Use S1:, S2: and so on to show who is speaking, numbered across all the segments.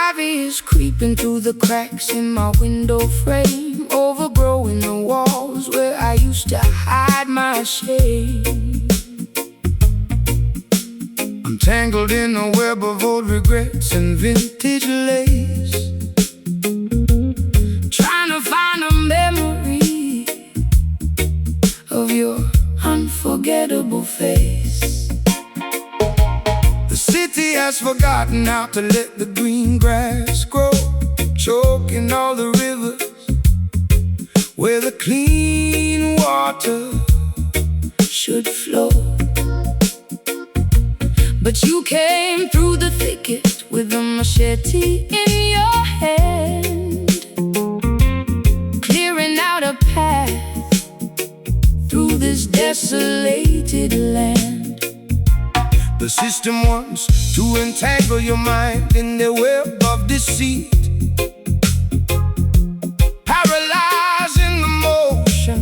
S1: Ivy is creeping through the cracks in my window frame, overgrowing the walls where I used to hide my shame. I'm tangled in a web of old regrets and vintage lace, trying to find a memory of your unforgettable face. The city has forgotten how to let the green grass grow, choking all the rivers where the clean water should flow. But you came through the thicket with a machete in your hand, clearing out a path through this desolated land. The system wants to entangle your mind in their web of deceit, paralyzing the motion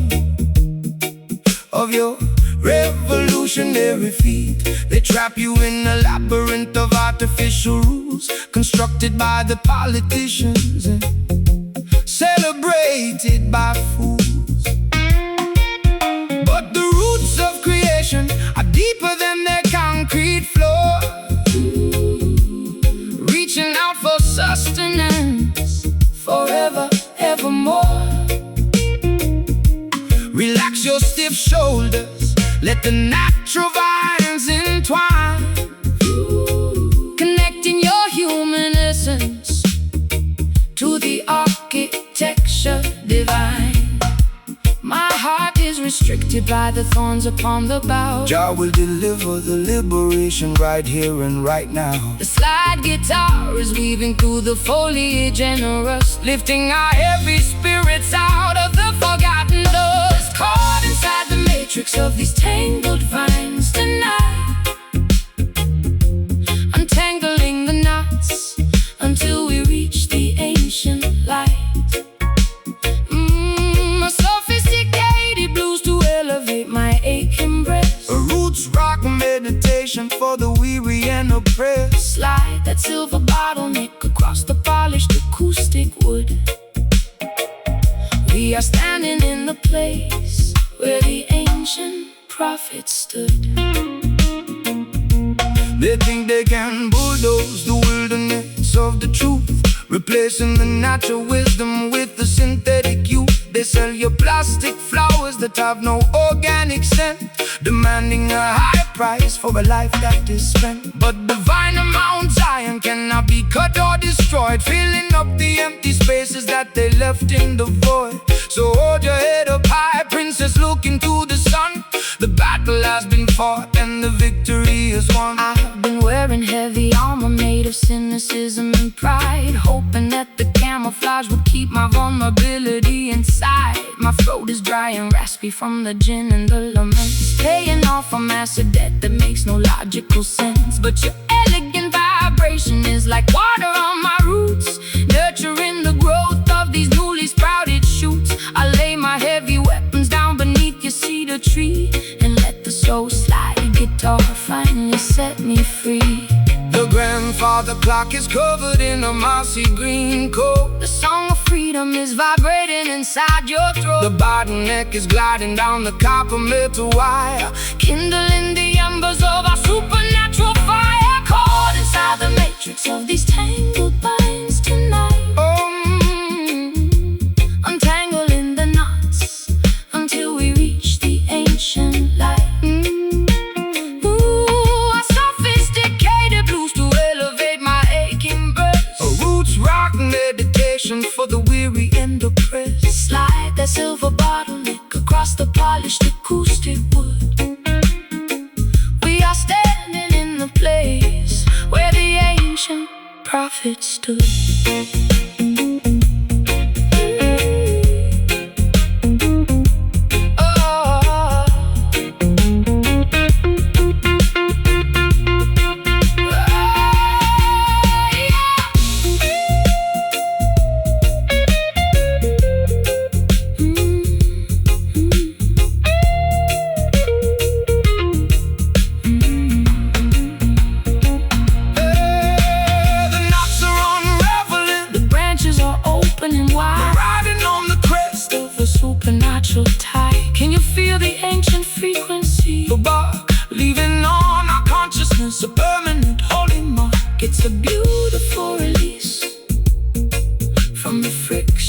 S1: of your revolutionary feet. They trap you in a labyrinth of artificial rules constructed by the politicians and celebrated by fools. But the roots of creation are deeper than their concrete floor, reaching out for sustenance forever, evermore. Relax your stiff shoulders, let the natural vines entwine, connecting your human essence to the architecture divine. My heart is restricted by the thorns upon the bough. Jah will deliver the liberation right here and right now. The slide guitar is weaving through the foliage generous, lifting our heavy spirits out of the forgotten dust. Caught inside the matrix of these tangled vines tonight, untangling the knots until we reach the ancient light. A sophisticated blues to elevate my aching breast, a roots rock meditation for the weary and oppressed. Slide that silver bottleneck across the polished acoustic wood. We are standing in the place where the ancient prophets stood. They think they can bulldoze the wilderness of the truth, replacing the natural wisdom with the synthetic youth. They sell you plastic flowers that have no organic scent, demanding a high price for a life that is spent. But divine Mount Zion cannot be cut or destroyed, filling up the empty spaces that they left in the void. So hold your head up high, princess, look into the sun. The battle has been fought and the victory is won. I've been wearing heavy armor made of cynicism and pride, hoping that the camouflage would keep my vulnerability inside. My throat is dry and raspy from the gin and the laments, paying off a massive debt that makes no logical sense. But your elegant vibration is like water on my roots, nurturing the growth of these newly sprouted shoots. I lay my heavy weapons down beneath your cedar tree and let the soul slide guitar finally set me free. The grandfather clock is covered in a mossy green coat. The song of freedom is vibrating inside your throat. The bottleneck is gliding down the copper metal wire, kindling the embers of our supernatural fire. Caught inside the matrix of these tangled vines tonight, untangling the knots until we reach the ancient light. Meditation for the weary and oppressed. Slide that silver bottleneck across the polished acoustic wood. We are standing in the place where the ancient prophets stood.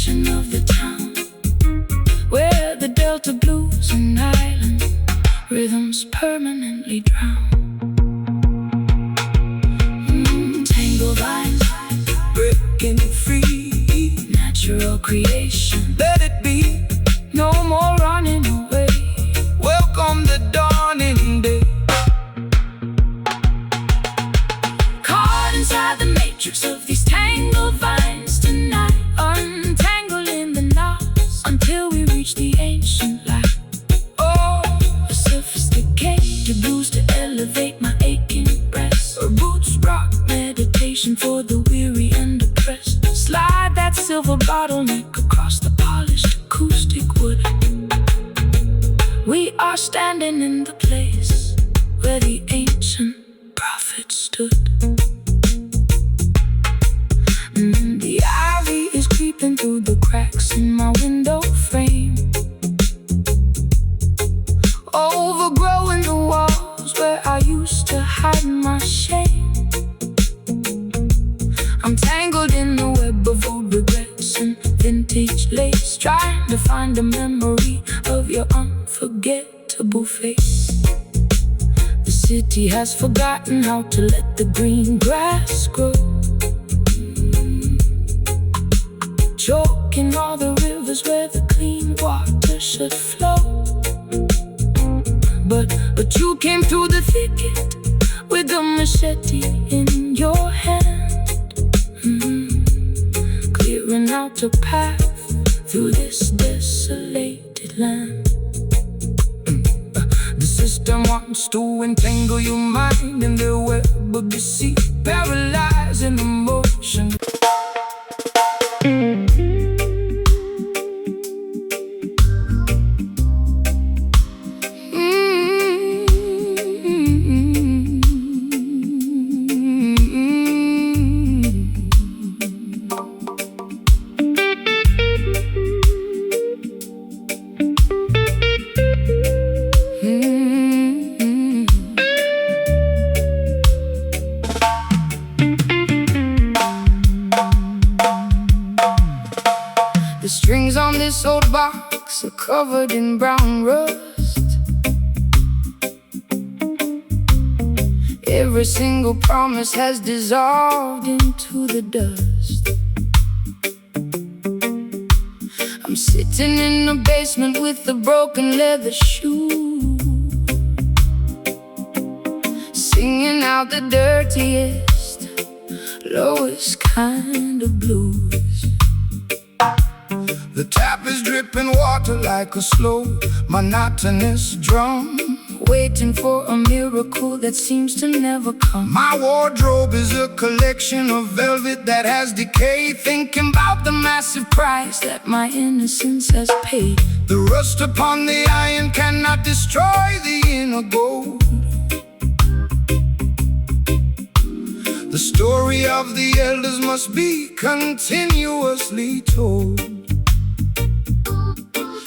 S1: section of the town where the Delta blues and island rhythms permanently drown. Tangle vines, breaking free, natural creation. Let it be, no more running away. Welcome the dawning day. Caught inside the matrix of these tangled vines tonight, untangling the knots until we reach the ancient light. Oh, a sophisticated blues to elevate my aching breast. Her boots rock meditation for the weary and oppressed. Slide that silver bottleneck across the polished acoustic wood. We are standing in the place where the ancient prophet stood. The ivy is creeping through the cracks in my window frame, overgrowing the walls where I used to hide my shame. I'm tangled in the web of old regrets and vintage lace, trying to find a memory of your unforgettable face. The city has forgotten how to let the green grass grow, choking all the rivers where the clean water should flow. But you came through the thicket with a machete in your hand, clearing out a path through this desolated land. The system wants to entangle your mind in their web of deceit, paralyzing emotion. The strings on this old box are covered in brown rust. Every single promise has dissolved into the dust. I'm sitting in the basement with a broken leather shoe, singing out the dirtiest, lowest kind of blues. The tap is dripping water like a slow, monotonous drum, waiting for a miracle that seems to never come. My wardrobe is a collection of velvet that has decayed, thinking about the massive price that my innocence has paid. The rust upon the iron cannot destroy the inner gold. The story of the elders must be continuously told.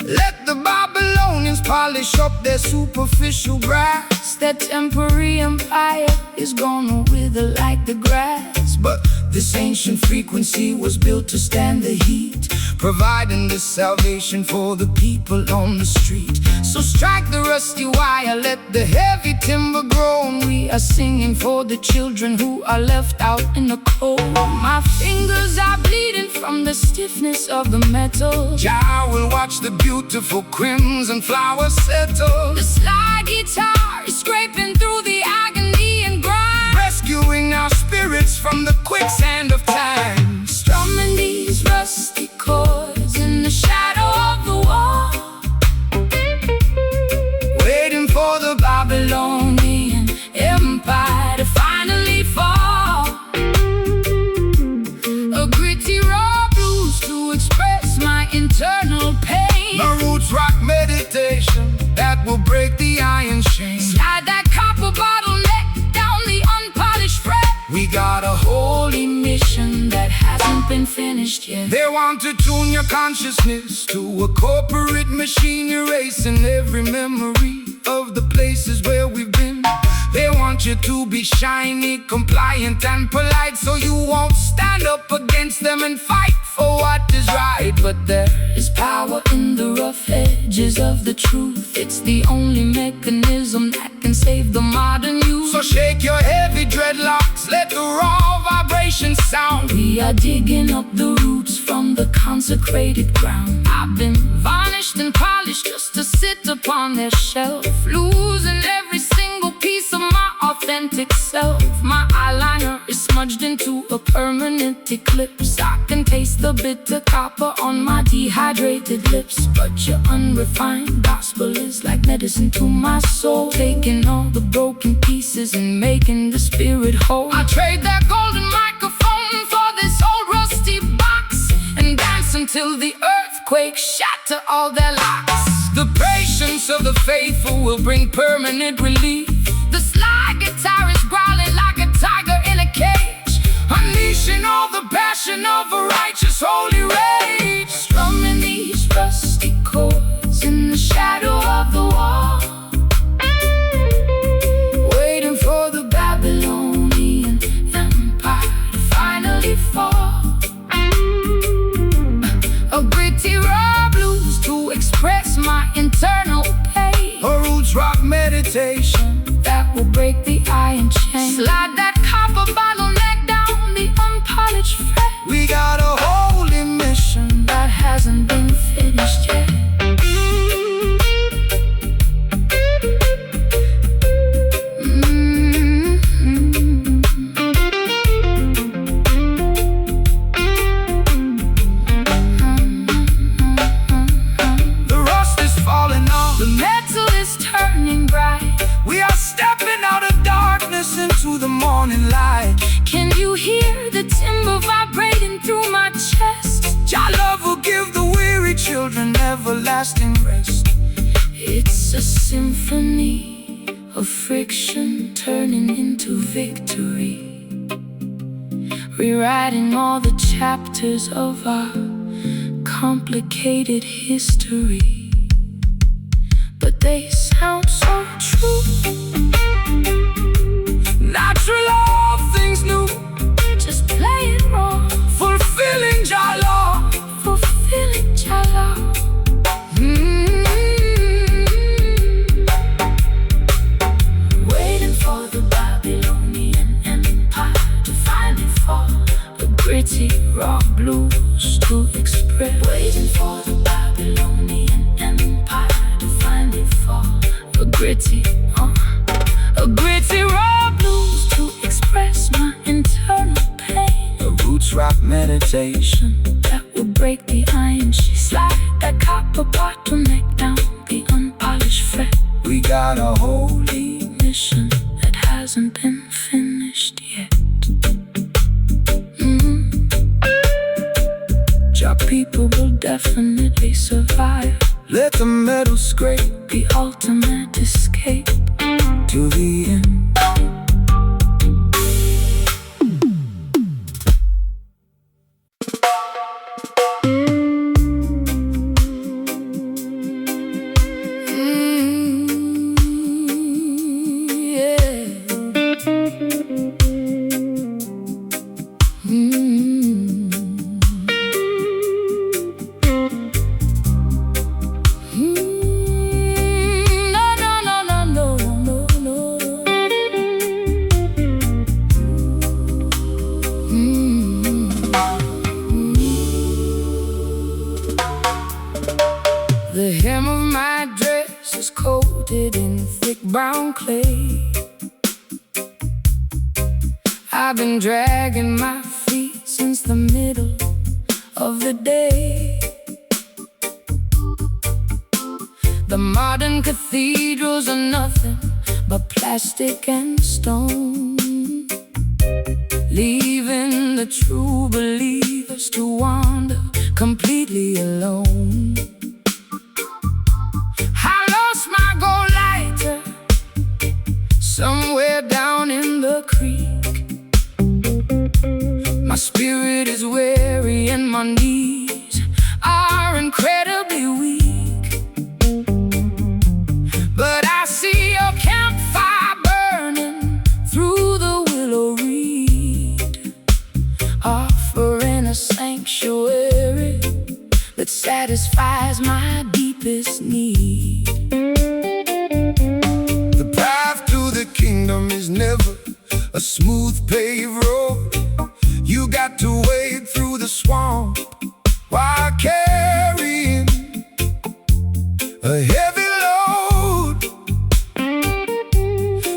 S1: Let the Babylonians polish up their superficial brass. Their temporary empire is gonna wither like the grass. But this ancient frequency was built to stand the heat, providing the salvation for the people on the street. So strike the rusty wire, let the heavy timber groan. We are singing for the children who are left out in the cold. My fingers are bleeding from the stiffness of the metal. Jah will watch the beautiful crimson flowers settle. The slide guitar is scraping through the agony and grind, rescuing our spirits from the quicksand of time. Strumming these rusty chords in the shadow of the wall, waiting for the Babylonian Empire to finally fall. A gritty raw blues to express my internal pain. The roots rock meditation that will break the iron chain. Slide that copper bottleneck down the unpolished fret. We got a holy mission that hasn't been finished yet. They want to tune your consciousness to a corporate machine, erasing every memory of the places where we've been. They want you to be shiny, compliant and polite, so you won't stand up against them and fight for what is right. but there is power in the rough edges of the truth. It's the only mechanism that can save the modern youth. So shake your heavy dreadlocks, let the raw vibration sound. We are digging up the roots from the consecrated ground. I've been varnished and polished just to sit upon their shelf, losing every single piece of my authentic self. My eyeliner is smudged into a permanent eclipse. I can taste the bitter copper on my dehydrated lips. But your unrefined gospel is like medicine to my soul, taking all the broken pieces and making the spirit whole. I trade that golden microphone for this old rusty box, and dance until the earthquake shatter all their locks. The patience of the faithful will bring permanent relief. The sly guitar is growling like a tiger in a cage, unleashing all the passion of a righteous holy rage. Strumming these rusty chords in the shadow of the wall, waiting for the Babylonian empire to finally fall. A gritty raw blues to express my internal pain. A roots rock meditation that will break the iron chain. Slide that copper bottleneck down the unpolished fret. We got a holy mission that hasn't been finished yet. The rust is falling off, the metal is turning bright. We are stepping out of darkness into the morning light. Can you hear the timbre vibrating through my chest? Jah love will give the weary children everlasting rest. It's a symphony of friction turning into victory, rewriting all the chapters of our complicated history. But they sound so true, natural, all things new. Just play it raw, fulfilling Jah law, fulfilling Jah law. Waiting for the Babylonian empire to finally fall. A gritty raw blues to express. Waiting for the Babylonian empire to finally fall. A gritty raw blues to express my internal pain. A roots rock meditation that will break the iron sheet. Slide that copper bottleneck down the unpolished fret. We got a holy mission that hasn't been finished yet. Your people will definitely survive. Let the metal scrape, the ultimate escape to the end. The hem of my dress is coated in thick brown clay. I've been dragging my feet since the middle of the day. The modern cathedrals are nothing but plastic and stone, leaving the true believers to wander completely alone. I lost my gold lighter somewhere down in the creek. My spirit is weary and my knees are incredibly weak. But I see your campfire burning through the willow reed, offering a sanctuary satisfies my deepest need. The path to the kingdom is never a smooth paved road. You got to wade through the swamp while carrying a heavy load.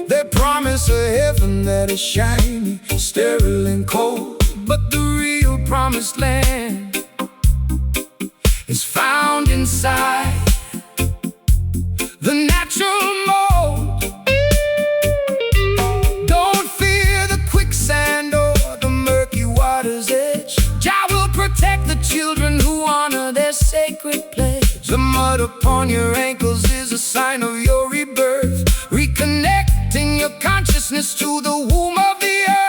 S1: They promise a heaven that is shiny, sterile and cold, but the real promised land is found inside the natural mold. Don't fear the quicksand or the murky water's edge. Jah will protect the children who honor their sacred pledge. The mud upon your ankles is a sign of your rebirth, reconnecting your consciousness to the womb of the earth.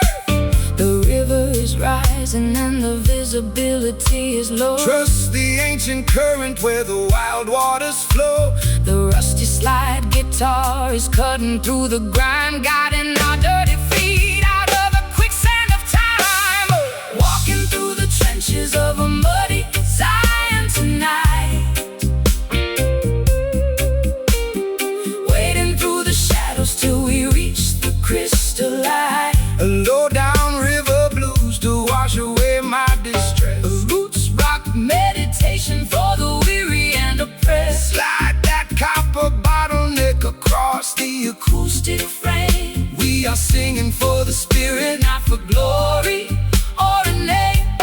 S1: The river is rising and the visibility is low. Trust the ancient current where the wild waters flow. The rusty slide guitar is cutting through the grime, guiding our dirty feet out of the quicksand of time. Walking through the trenches of a muddy Zion tonight, wading through the shadows till we reach the crystal light. A low down river blues to wash away my distress. A roots rock meditation for the weary and oppressed. Slide that copper bottleneck across the acoustic frame. We are singing for the spirit, not for glory or a name.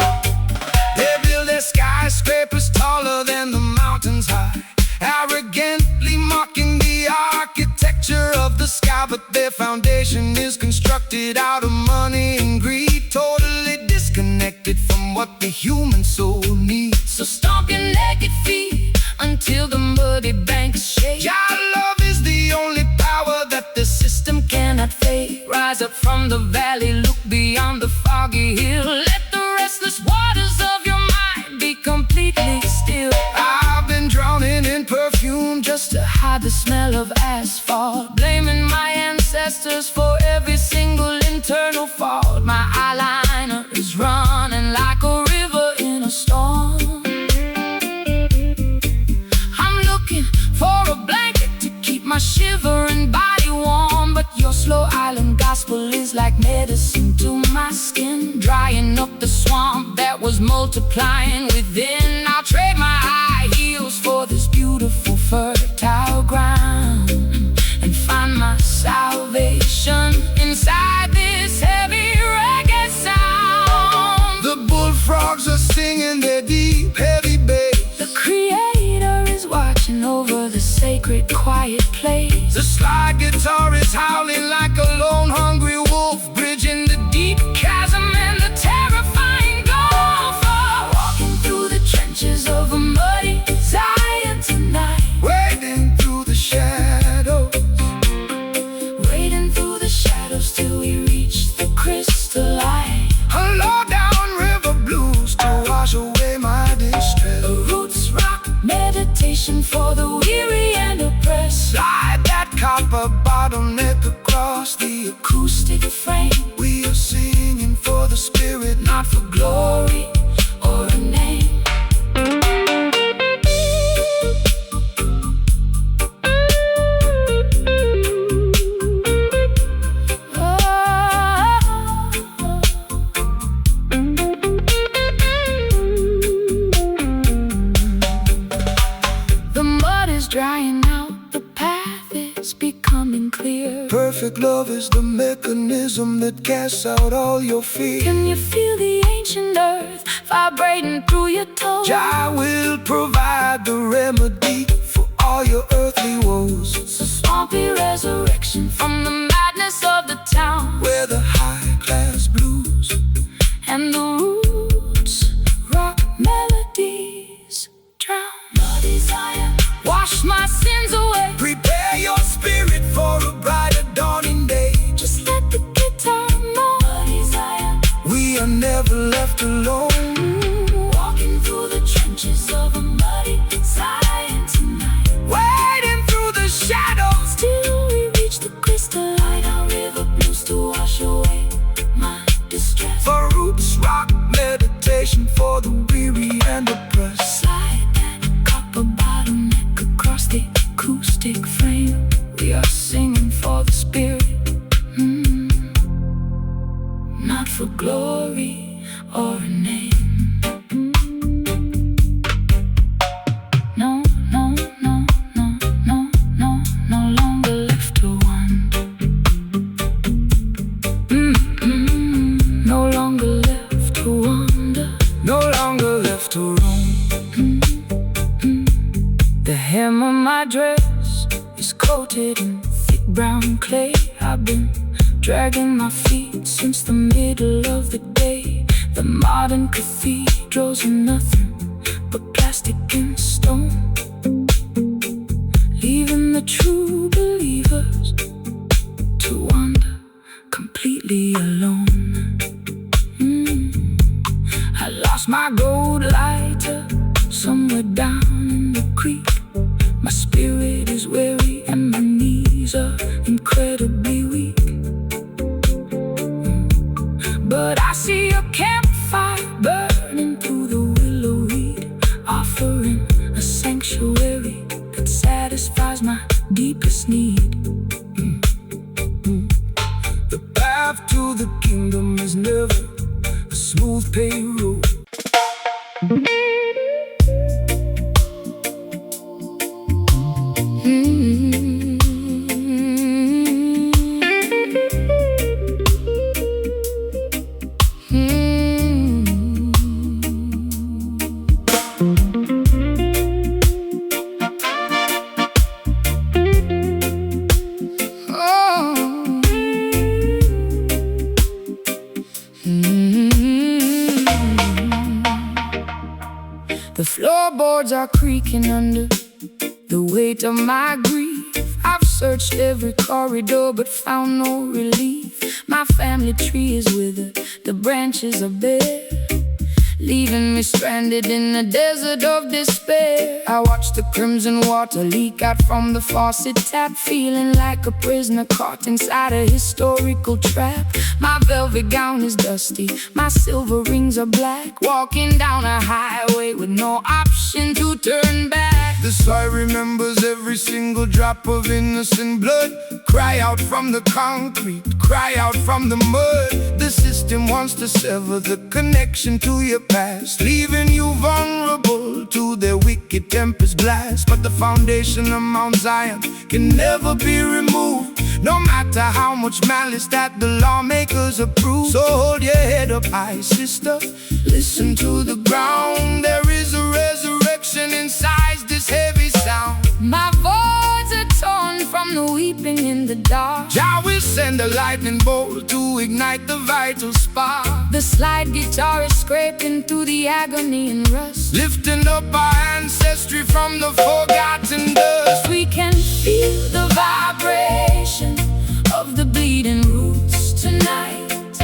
S1: They build their skyscrapers taller than the mountains high, arrogantly mocking the architecture of the sky. But their foundation is constructed out of money and greed, totally disconnected from what the human soul needs. So stomp your naked feet until the muddy banks shake. Your love is the only power that the system cannot fake. Rise up from the valley, look beyond the foggy hill. Let the restless waters of your mind be completely still. I've been drowning in perfume just to hide the smell of asphalt, blaming my ancestors for every single internal fault. My eyeliner is running like a river in a storm. I'm looking for a blanket to keep my shivering body warm, but your slow island gospel is like medicine to my skin, drying up the swamp that was multiplying within. I'll trade my high heels for this beautiful fertile ground and find my salvation inside this heavy reggae sound. The bullfrogs are singing their deep, heavy bass. The Creator is watching over the sacred, quiet place. The slide guitar is howling like a lone, hungry wolf, bridging the deep chasm and the terrifying gulf. Walking through the trenches of a muddy Zion tonight, wading through the shadows, wading through the shadows till we reach the crystal light. A low down river blues to wash away my distress. A roots rock meditation for the weary and oppressed. Slide that copper bottleneck across the acoustic frame. We are singing for the spirit, not for glory or a name. The mud is drying out, the path is becoming clear. Perfect love is the mechanism that casts out all your fear. Can you feel the ancient earth vibrating through your toes? Jah will provide the remedy for all your earthly woes. It's a swampy resurrection from the madness of the town, where the high-class blues and the roots rock melodies drown. Muddy Zion, wash my sins away. Prepare your spirit for a brighter dawning day. Just let the guitar moan. Muddy Zion, we are never left alone. Walking through the trenches of a muddy Zion tonight, wading through the shadows till we reach the crystal light. Our river blues to wash away my distress. For roots rock love to roam. The hem of my dress is coated in thick brown clay. I've been dragging my feet since the middle of the day. The modern cathedrals are nothing but plastic and stone, leaving the true believers to wander completely alone. I lost my gold lighter somewhere down in the creek. My spirit is weary and my knees are incredibly weak. But I see a campfire burning through the willow weed, offering a sanctuary that satisfies my deepest need. The path to the kingdom is never a smooth paved road. The floorboards are creaking under the weight of my grief. I've searched every corridor but found no relief. My family tree is withered, the branches are bare, leaving me stranded in a desert of despair. I watch the crimson water leak out from the faucet tap, feeling like a prisoner caught inside a historical trap. My velvet gown is dusty, my silver rings are black, walking down a highway with no option to turn back. The soil remembers every single drop of innocent blood. Cry out from the concrete, cry out from the mud. The system wants to sever the connection to your past, leaving you vulnerable to their wicked tempest blast. But the foundation of Mount Zion can never be removed, no matter how much malice that the lawmakers approve. So hold your head up high, sister, listen to the ground. There is a resurrection inside this heavy sound. My voice are torn from the weeping in the dark. Jah will send a lightning bolt to ignite the vital spark. The slide guitar is scraping through the agony and rust, lifting up our ancestry from the forgotten dust. We can feel the vibration of the bleeding roots tonight,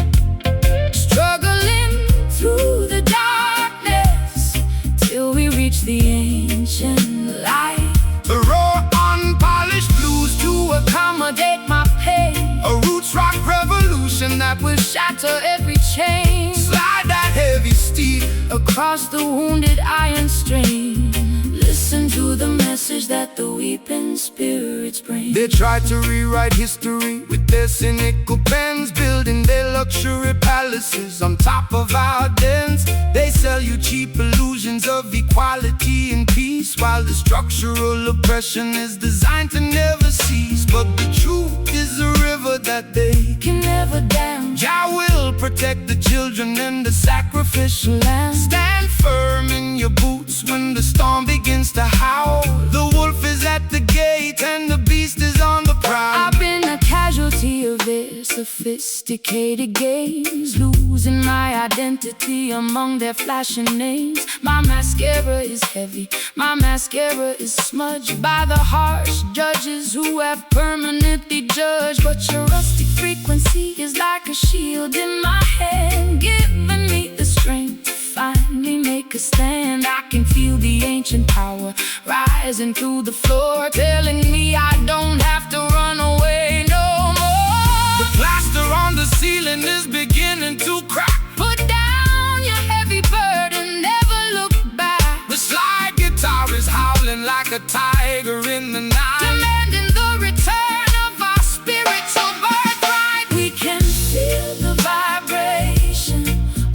S1: struggling through the darkness till we reach the ancient light. A raw, unpolished blues to accommodate my pain, a roots rock revolution that will shatter every chain. Slide that heavy steel across the wounded iron string. Listen to the message that the weeping spirits bring. They try to rewrite history with their cynical pens, building their luxury palaces on top of our dens. They sell you cheap illusions of equality and peace, while the structural oppression is designed to never cease. But the truth is a river that they can never dam. Jah will protect the children and the sacrificial lamb. Stand firm in your boots when the storm begins to howl. The wolf is at the gate and the beast is on the prowl. I've been a casualty of their sophisticated games, losing my identity among their flashing names. My mascara is heavy, my mascara is smudged by the harsh judges who have permanently judged. But your rustic frequency is like a shield in my hand, giving me the strength to finally make a stand. I can feel the ancient power rising through the floor, telling me I don't have to run away no more. The plaster on the ceiling is beginning to crack. Put down your heavy burden, never look back. The slide guitar is howling like a tiger in the night, demanding the return of our spiritual birthright. We can feel the vibration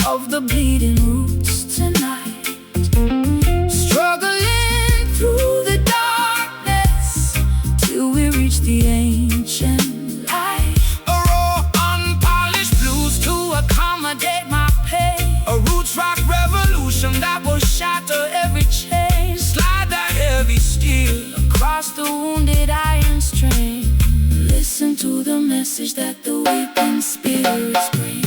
S1: of the bleeding roots tonight, struggling through the darkness till we reach the ancient light. A raw, unpolished blues to accommodate my pain, a roots rock revolution that will spirits bring.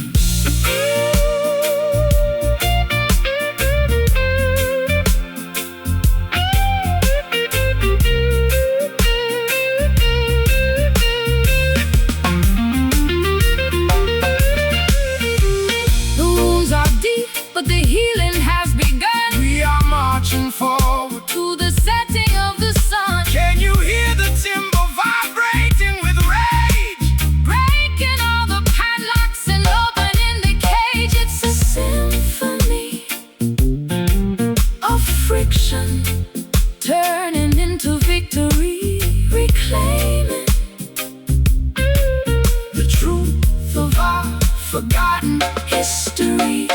S2: But the healing has begun.
S1: We are marching forward
S2: to the setting of the sun.
S1: Can you hear the timber vibrating with rage?
S2: Breaking all the padlocks and opening the cage. It's a symphony of friction, turning into victory, reclaiming
S1: the truth of our forgotten history.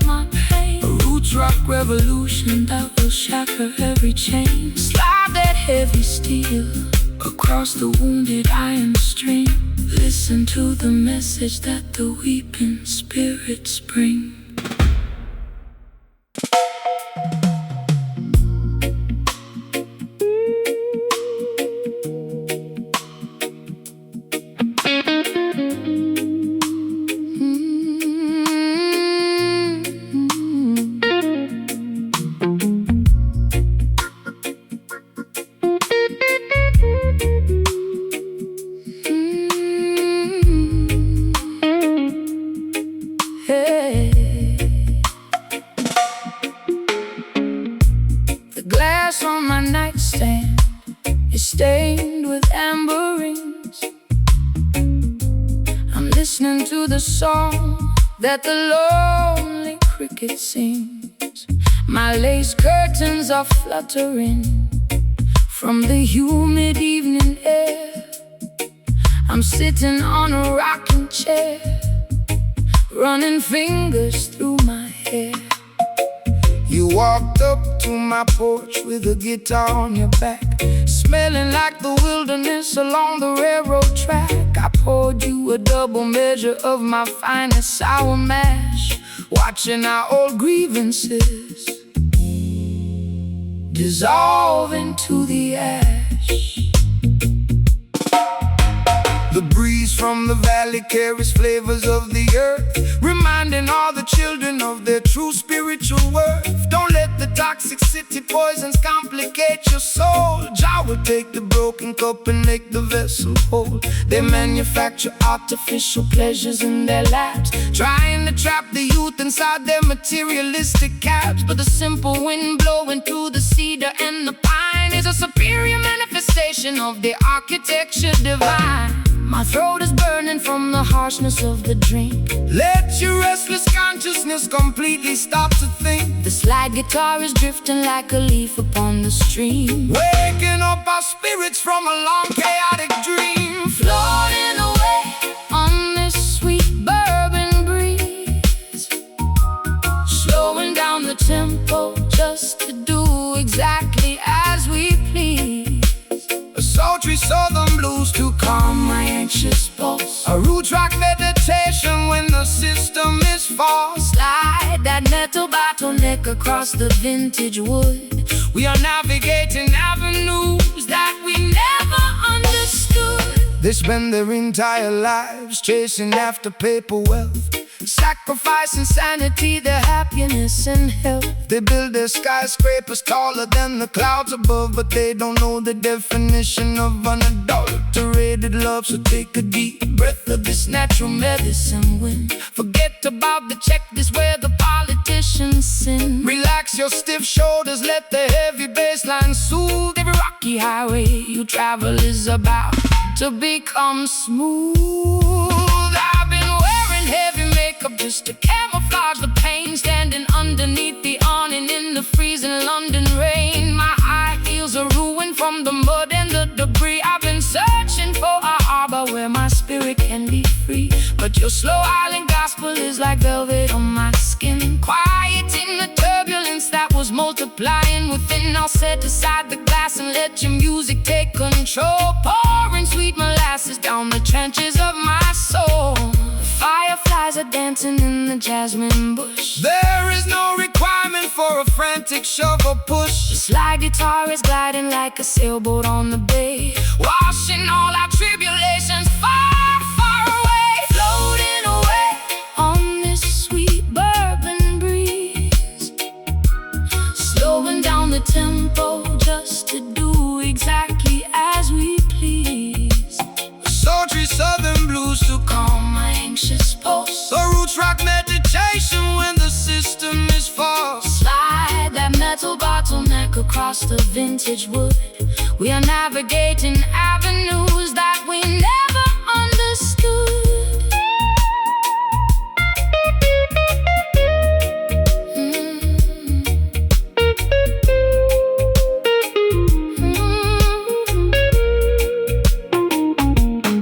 S2: My pain,
S1: a roots rock
S2: revolution that will shatter every chain. Slide that heavy steel across the wounded iron string. Listen to the message that the weeping spirits bring. On my nightstand is stained with amber rings. I'm listening to the song that the lonely cricket sings. My lace curtains are fluttering from the humid evening air. I'm sitting on a rocking chair, running fingers through my hair.
S1: You walked up to my porch with a guitar on your back,
S2: smelling like the wilderness along the railroad track. I poured you a double measure of my finest sour mash, watching our old grievances dissolve into the ash.
S1: The breeze from the valley carries flavors of the earth, reminding all the children of their true spiritual worth. Don't let the toxic city poisons complicate your soul. Jah will take the broken cup and make the vessel whole. They manufacture artificial pleasures in their labs, trying to trap the youth inside their materialistic caps. But the simple wind blowing through the cedar and the pine is a superior manifestation of the architecture divine. My throat is burning from the harshness of the drink. Let your restless consciousness completely stop to think.
S2: The slide guitar is drifting like a leaf upon the stream,
S1: waking up our spirits from a long chaotic dream.
S2: Floating away on this sweet bourbon breeze, slowing down the tempo just to do exactly as we please.
S1: A sultry southern blues to calm my anxious pulse, a root rock meditation when the system is false.
S2: Slide that metal bottleneck across the vintage wood.
S1: We are navigating avenues that we never understood. They spend their entire lives chasing after paper wealth,
S2: sacrificing sanity, their happiness and health.
S1: They build their skyscrapers taller than the clouds above, but they don't know the definition of unadulterated love. So take a deep breath of this natural medicine wind.
S2: Forget about the checklist where the politicians sin.
S1: Relax your stiff shoulders, let the heavy bass line soothe.
S2: Every rocky highway you travel is about to become smooth. I've been wearing heavy makeup just to camouflage the pain, standing underneath the awning in the freezing London rain. My high heels are ruined from the mud and the debris. I've been searching for but your slow island gospel is like velvet on my skin, quieting the turbulence that was multiplying within. I'll set aside the glass and let your music take control, pouring sweet molasses down the trenches of my soul. Fireflies are dancing in the jasmine bush.
S1: There is no requirement for a frantic shove or push.
S2: The slide guitar is gliding like a sailboat on the bay, washing all our tribulations far, far away. Floating away on this sweet bourbon breeze, slowing down the tempo just to do exactly as we please.
S1: Sultry southern blues to calm
S2: my anxious pulse,
S1: the roots rock meditation when the system is false.
S2: Slide that metal bottleneck across the vintage wood. We are navigating avenues that we never understood.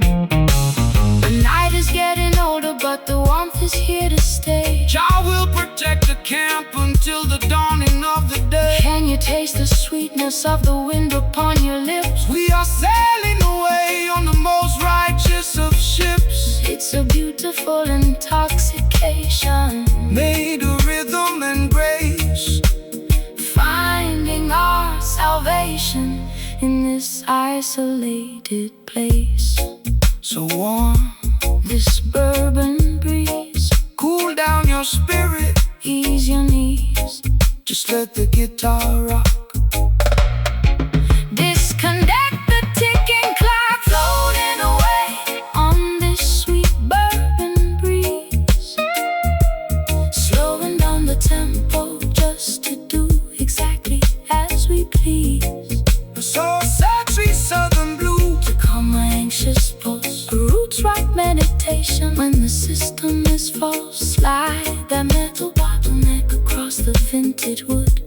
S2: The night is getting older, but the warmth is here to stay.
S1: Jah will protect the camp until the dawning of the day.
S2: Can you taste the sweetness of the wind upon your lips?
S1: We are sailing away on the most righteous of ships.
S2: It's a beautiful intoxication,
S1: made of rhythm and grace,
S2: finding our salvation in this isolated place.
S1: so warm.
S2: This bourbon breeze,
S1: Cool down your spirit,
S2: ease your knees.
S1: just let the guitar rock.
S2: Disconnect the ticking clock, floating away on this sweet bourbon breeze, slowing down the tempo just to do exactly as we please.
S1: So sultry southern blue
S2: To calm my anxious pulse, a roots rock meditation when the system is false. Slide that metal bottleneck across the vintage wood.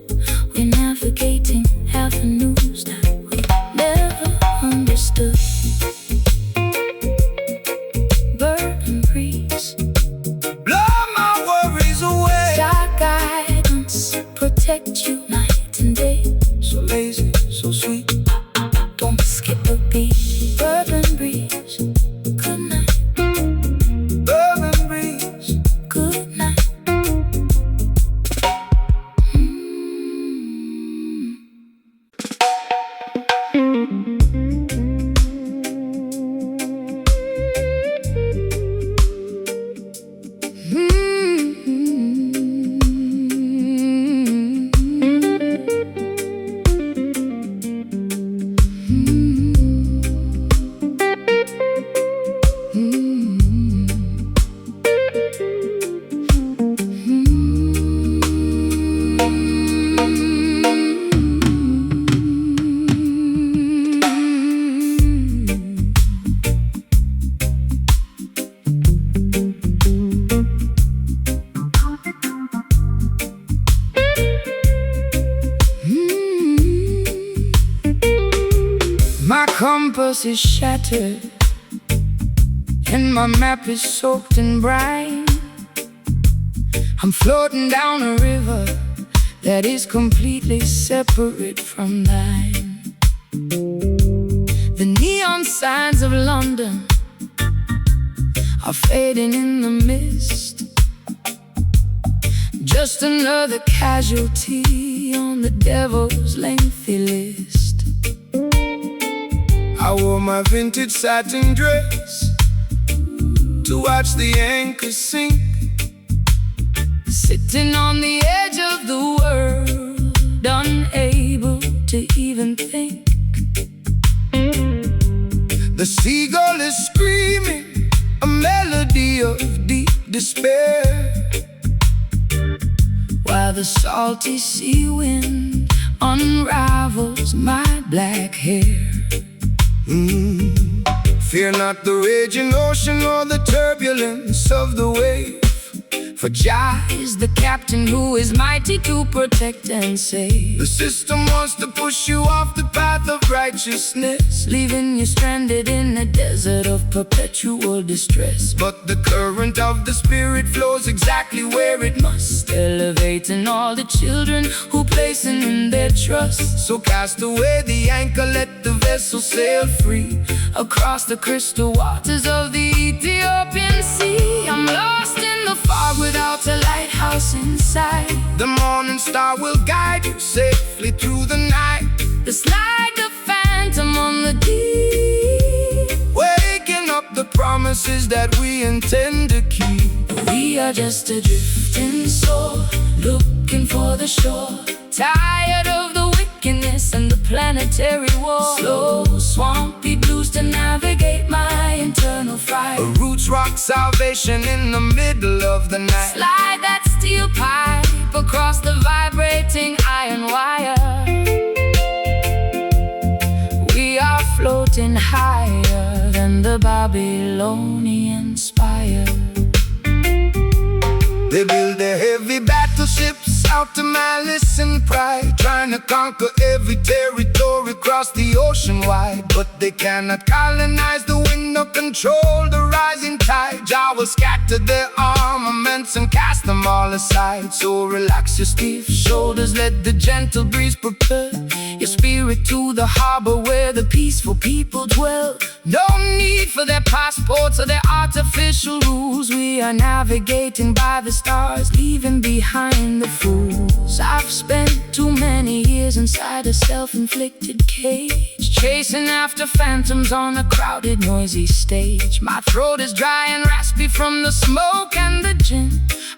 S2: We're navigating avenues that we never understood. Bourbon breeze,
S1: blow my worries away.
S2: dark guidance, protect you night and day.
S1: So lazy, so sweet,
S2: Don't skip a beat. Bourbon breeze, good night,
S1: bourbon breeze.
S2: good night.
S1: My compass is shattered and my map is soaked in brine. I'm floating down a river that is completely separate from thine. The neon signs of London are fading in the mist, just another casualty on the devil's lengthy list. I wore my vintage satin dress to watch the anchor sink, sitting on the edge of the world, unable to even think. The seagull is screaming a melody of deep despair, while the salty sea wind unravels my black hair. Fear not the raging ocean or the turbulence of the wave.
S2: For Jah is the captain who is mighty to protect and save.
S1: The system wants to push you off the path of righteousness,
S2: leaving you stranded in a desert of perpetual distress.
S1: but the current of the Spirit flows exactly where it must,
S2: Elevating all the children who placing in their trust.
S1: so cast away the anchor, let the vessel sail free
S2: Across the crystal waters of the Ethiopian Sea, I'm lost in the fog without a lighthouse inside.
S1: The morning star will guide you safely through the night,
S2: Just like the phantom on the deep,
S1: waking up the promises that we intend to keep.
S2: we are just a drifting soul, looking for the shore. Tired of the wickedness and the planetary war. Slow, swampy blues to navigate my internal fright.
S1: A roots rock salvation in the middle of the night.
S2: Slide that steel pipe across the vibrating iron wire. We are floating higher than the Babylonian spire.
S1: They build their heavy battleships out to malice and pride, trying to conquer every territory across the ocean wide. But they cannot colonize the wind nor control the rising tide. Jah will scatter their armaments and cast them all aside. So relax your stiff shoulders, let the gentle breeze propel your spirit to the harbor where the peaceful people dwell. No need for their passports or their artificial rules. We are navigating by the stars, leaving behind the fools. I've spent too many years inside a self-inflicted cage, chasing after phantoms on a crowded, noisy stage. My throat is dry and raspy from the smoke and the gin.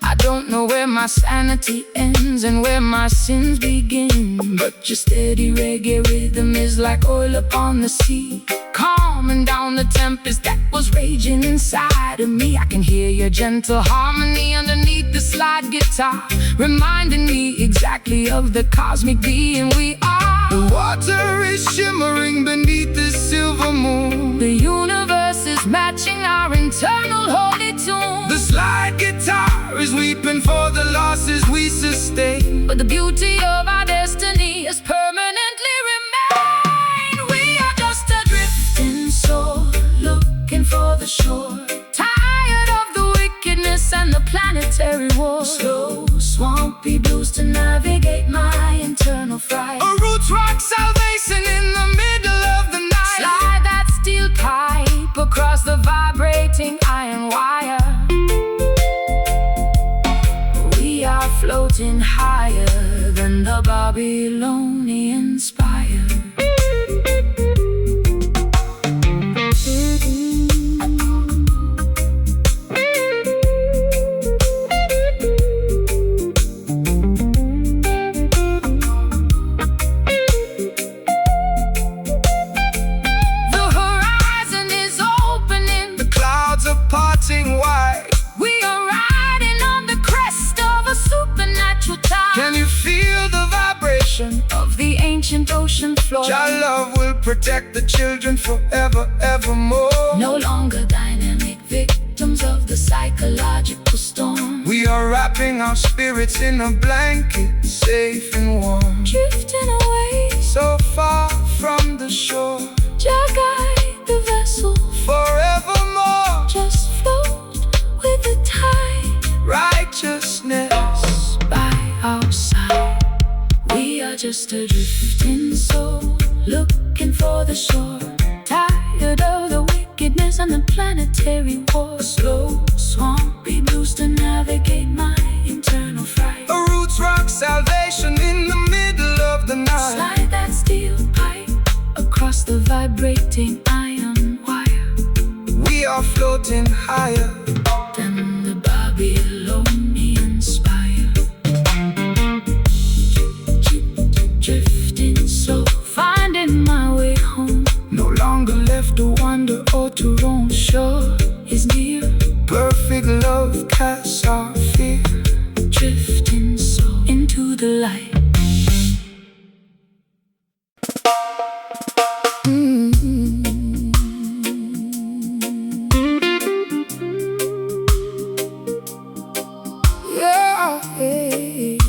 S1: I don't know where my sanity ends and where my sins begin, but your steady reggae rhythm is like oil upon the sea, calming down the tempest that was raging inside of me. I can hear your gentle harmony underneath the slide guitar, reminding me exactly of the cosmic being we are. The water is shimmering beneath the silver moon.
S2: The universe is matching our internal holy tune.
S1: The slide guitar is weeping for the losses we sustain,
S2: but the beauty of our destiny is permanently remain. We are just a drifting soul, looking for the shore. Tired of the wickedness and the planetary war. Slow, swampy blues to navigate my internal fright.
S1: A roots rock salvation in the middle of the night.
S2: Slide that steel pipe across the vibrating iron wire. We are floating higher than the Babylonian spire.
S1: Wide.
S2: We are riding on the crest of a supernatural tide.
S1: Can you feel the vibration
S2: of the ancient ocean floor?
S1: Jah love will protect the children forever, evermore.
S2: No longer dynamic victims of the psychological storm.
S1: We are wrapping our spirits in a blanket, safe and warm,
S2: drifting away
S1: so far from the shore.
S2: Jah guide the vessel
S1: forevermore.
S2: Just float with the tide.
S1: Righteousness
S2: by our side. We are just a drifting soul, looking for the shore. Tired of the wickedness and the planetary war. Slow, swampy blues to navigate my internal fright.
S1: A roots rock salvation in the middle of the night.
S2: Slide that steel pipe across the vibrating iron wire.
S1: We are floating higher
S2: than the Babylonian spire. Drifting so, finding my way home.
S1: No longer left to wander or to roam.
S2: Shore is near.
S1: Perfect love casts our fear.
S2: Drifting so into the light. head.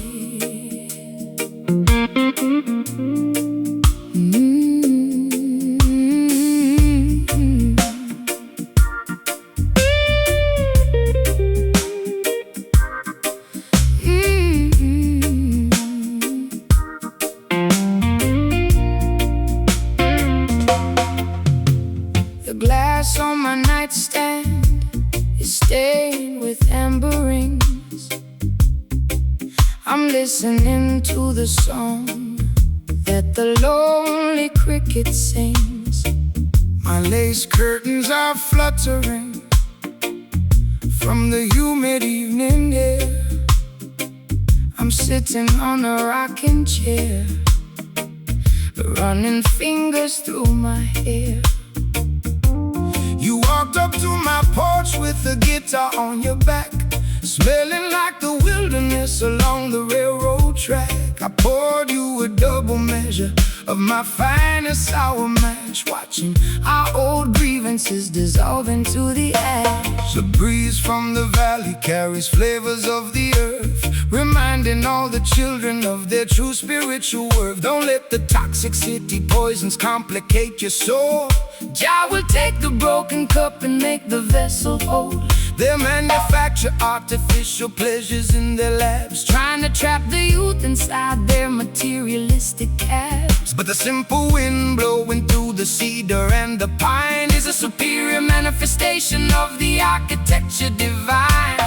S2: The glass on my nightstand is stained with amber rings. I'm listening to the song that the lonely cricket sings.
S1: My lace curtains are fluttering from the humid evening air.
S2: I'm sitting on a rocking chair, running fingers through my hair.
S1: You walked up to my porch with a guitar on your back, smelling like the wilderness along the railroad track. I poured you a double measure of my finest sour mash, watching our old grievances dissolve into the ash. The breeze from the valley carries flavors of the earth, reminding all the children of their true spiritual worth. Don't let the toxic city poisons complicate your soul.
S2: Jah will take the broken cup and make the vessel whole.
S1: They manufacture artificial pleasures in their labs,
S2: trying to trap the youth inside their materialistic cabs.
S1: But the simple wind blowing through the cedar and the pine is a superior manifestation of the architecture divine.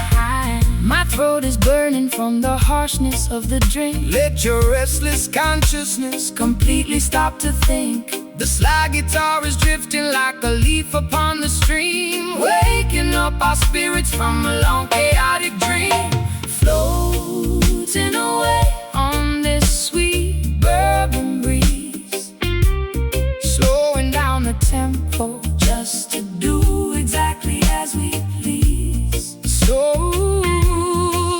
S2: My throat is burning from the harshness of the drink.
S1: Let your restless consciousness
S2: completely stop to think.
S1: The slide guitar is drifting like a leaf upon the stream,
S2: waking up our spirits from a long chaotic dream. Floating away on this sweet bourbon breeze, slowing down the tempo just to do exactly as we please.
S1: So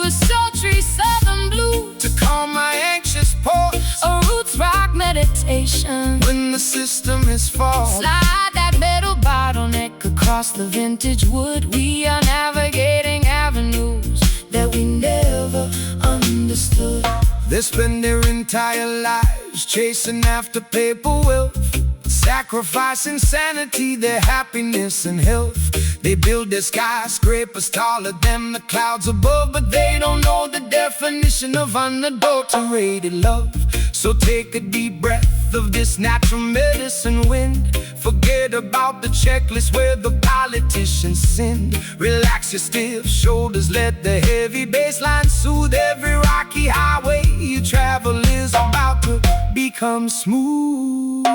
S2: a sultry southern blues
S1: to calm my anxious pulse,
S2: a roots rock meditation
S1: when the system is false.
S2: Slide that metal bottleneck across the vintage wood. We are navigating avenues that we never understood.
S1: They spend their entire lives chasing after paper wealth, sacrificing sanity, their happiness and health. They build their skyscrapers taller than the clouds above, but they don't know the definition of unadulterated love. So take a deep breath of this natural medicine wind. Forget about the checklist where the politicians sinned. Relax your stiff shoulders, let the heavy bass line soothe. Every rocky highway you travel is about to become smooth.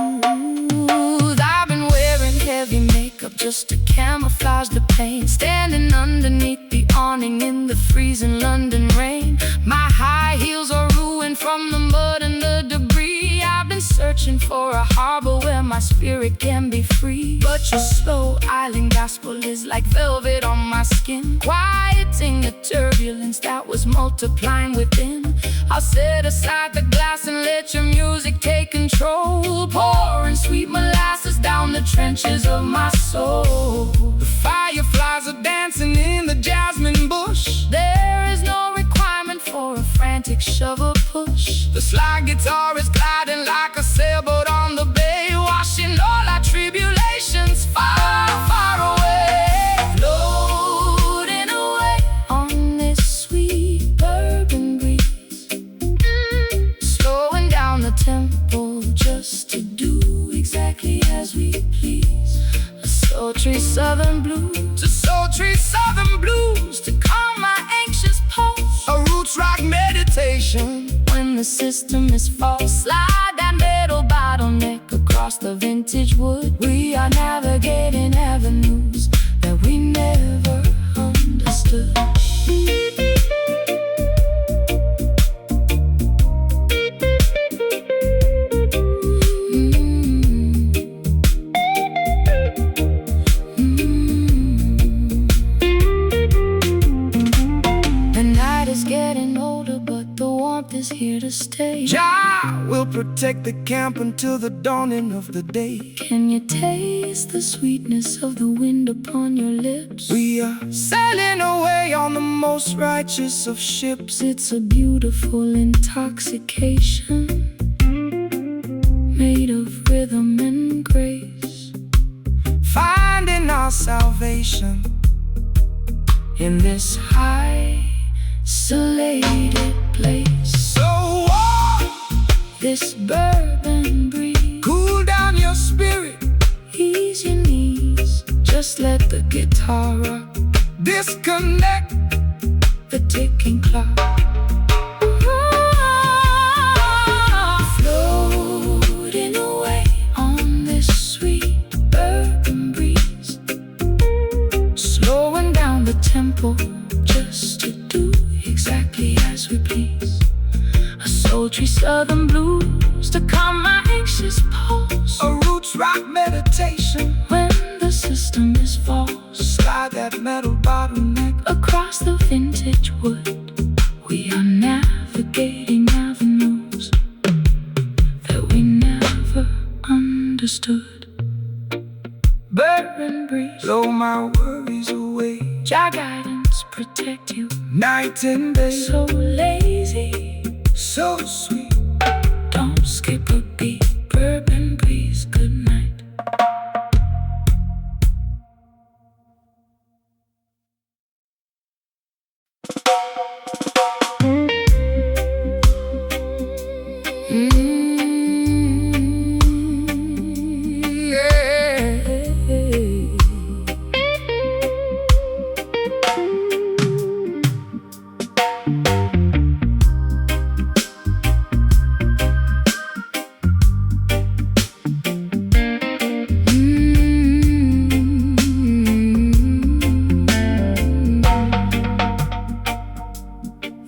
S2: I've been wearing heavy makeup just to camouflage the pain, standing underneath the awning in the freezing London rain. My high heels are ruined from the mud and the debris. I've been searching for a harbor where my spirit can be free, but your slow island gospel is like velvet on my skin, quieting the turbulence that was multiplying within. I'll set aside the glass and let your music take control, pouring sweet molasses down the trenches of my soul.
S1: The fireflies are dancing in the jasmine bush.
S2: There is no requirement for a frantic shovel push.
S1: The slide guitar is gliding like a sailboat on the bay, washing all our tribulations far, far away.
S2: Floating away on this sweet bourbon breeze, slowing down the tempo just to do exactly as we please. A sultry southern blues,
S1: To sultry southern blues,
S2: to calm my anxious pulse,
S1: a roots rock meditation
S2: when the system is false. Slide that metal bottleneck across the vintage wood. We are navigating avenues that we never understood. The night is getting older, but the one warmth is here to stay.
S1: Jah will protect the camp until the dawning of the day.
S2: Can you taste the sweetness of the wind upon your lips?
S1: We are sailing away on the most righteous of ships.
S2: It's a beautiful intoxication, made of rhythm and grace,
S1: finding our salvation
S2: in this isolated place.
S1: So warm,
S2: this bourbon breeze,
S1: cool down your spirit,
S2: ease your knees, just let the guitar rock,
S1: disconnect
S2: the ticking clock. Floating away on this sweet bourbon breeze, slowing down the tempo just to do exactly as we please. A sultry southern blues to calm my anxious pulse.
S1: a roots rock meditation.
S2: When the system is false,
S1: Slide that metal bottleneck
S2: across the vintage wood, we are navigating avenues that we never understood. Bourbon breeze,
S1: blow my worries away.
S2: Jah guidance protect you.
S1: Night and day,
S2: So lazy,
S1: so sweet.
S2: don't skip a beat. Bourbon breeze, good night.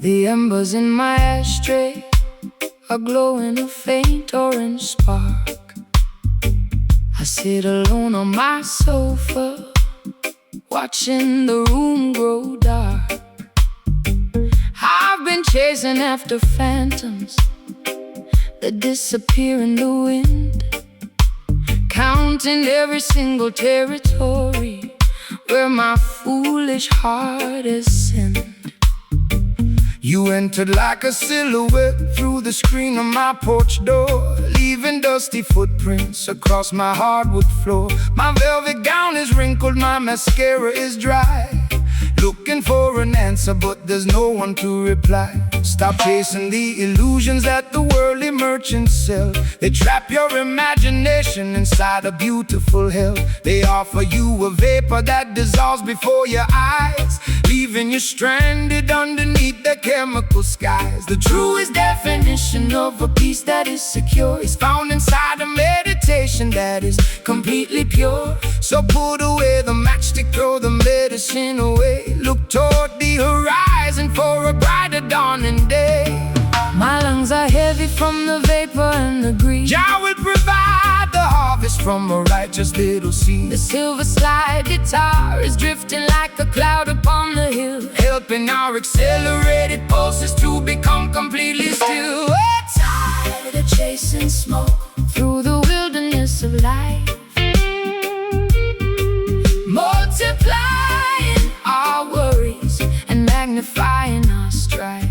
S2: The embers in my ashtray are glowing a faint orange spark. I sit alone on my sofa, watching the room grow dark. I've been chasing after phantoms that disappear in the wind, counting every single territory where my foolish heart has sinned.
S1: You entered like a silhouette through the screen of my porch door, leaving dusty footprints across my hardwood floor. My velvet gown is wrinkled, my mascara is dry, looking for an answer, but there's no one to reply. Stop chasing the illusions that the worldly merchants sell. They trap your imagination inside a beautiful hell. They offer you a vapor that dissolves before your eyes, leaving you stranded underneath the chemical skies. The truest definition of a peace that is secure is found inside a meditation that is completely pure. So put away the matchstick, throw the medicine away. Look toward the horizon for a brighter dawning day.
S2: My lungs are heavy from the vapor and the grease.
S1: Jah will provide the harvest from a righteous little seed.
S2: The silver slide guitar is drifting like a cloud upon the hill,
S1: Helping our accelerated pulses to become completely still.
S2: we're tired of chasing smoke through the wilderness of life, multiplying our worries and magnifying our strife.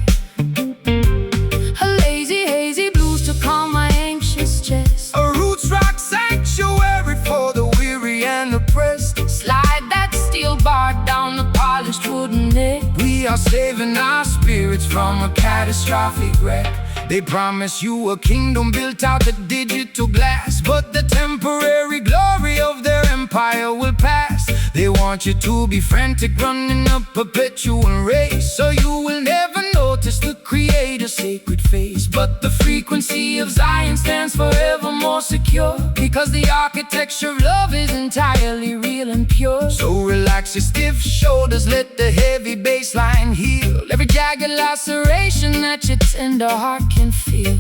S2: A lazy, hazy blues to calm my anxious chest,
S1: A roots rock sanctuary for the weary and oppressed.
S2: slide that steel bar down the polished wooden neck.
S1: We are saving our spirits from a catastrophic wreck. They promise you a kingdom built out of digital glass, but the temporary glory of their empire will pass. They want you to be frantic, running a perpetual race, so you will never notice the Creator's sacred face. But the frequency of Zion stands forever more secure, because the architecture of love is entirely real and pure. So relax your stiff shoulders, let the heavy bass line heal every jagged laceration that your tender heart can feel.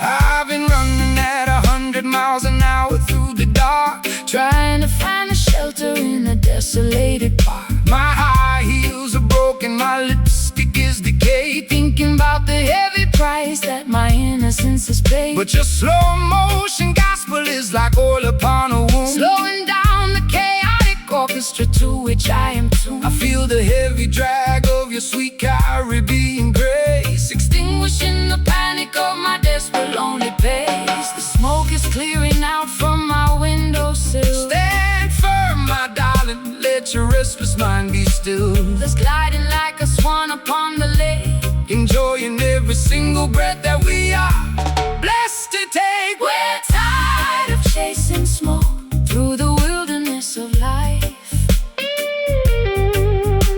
S1: I've been running at 100 miles an hour through the dark,
S2: Trying to find a shelter in a desolated park.
S1: my high heels are broken, my lipstick is decayed,
S2: Thinking about the heavy price
S1: But your slow motion gospel is like oil upon a wound,
S2: slowing down the chaotic orchestra to which I am tuned.
S1: I feel the heavy drag of your sweet Caribbean grace,
S2: extinguishing the panic of my desperate lonely pace. The smoke is clearing out from my windowsill.
S1: Stand firm, my darling, let your restless mind be still.
S2: Thus gliding like a swan upon the lake,
S1: enjoying every single breath that we are blessed to take.
S2: We're tired of chasing smoke through the wilderness of life,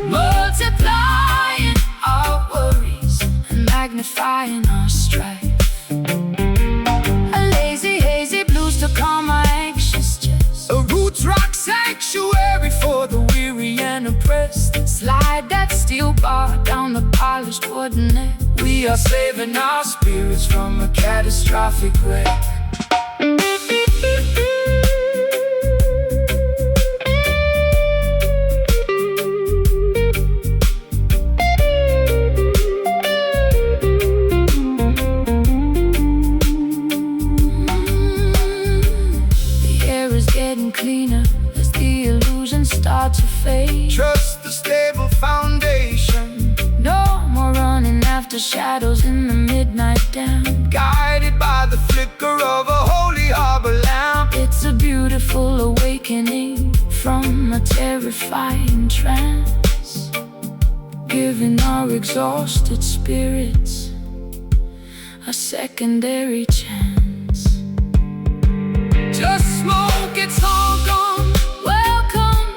S2: multiplying our worries and magnifying our strife. A lazy, hazy blues to calm my anxious chest,
S1: a roots rock sanctuary for the weary and oppressed.
S2: Slide that steel bar down the polished wooden neck.
S1: We are saving our spirits from a catastrophic wreck.
S2: The air is getting cleaner as the illusions start to fade.
S1: Trust the stable foundation,
S2: no more running after shadows in the midnight damp.
S1: guided by the flicker of a holy harbor lamp.
S2: It's a beautiful awakening from a terrifying trance, giving our exhausted spirits a secondary chance.
S1: Just smoke, it's all gone.
S2: Welcome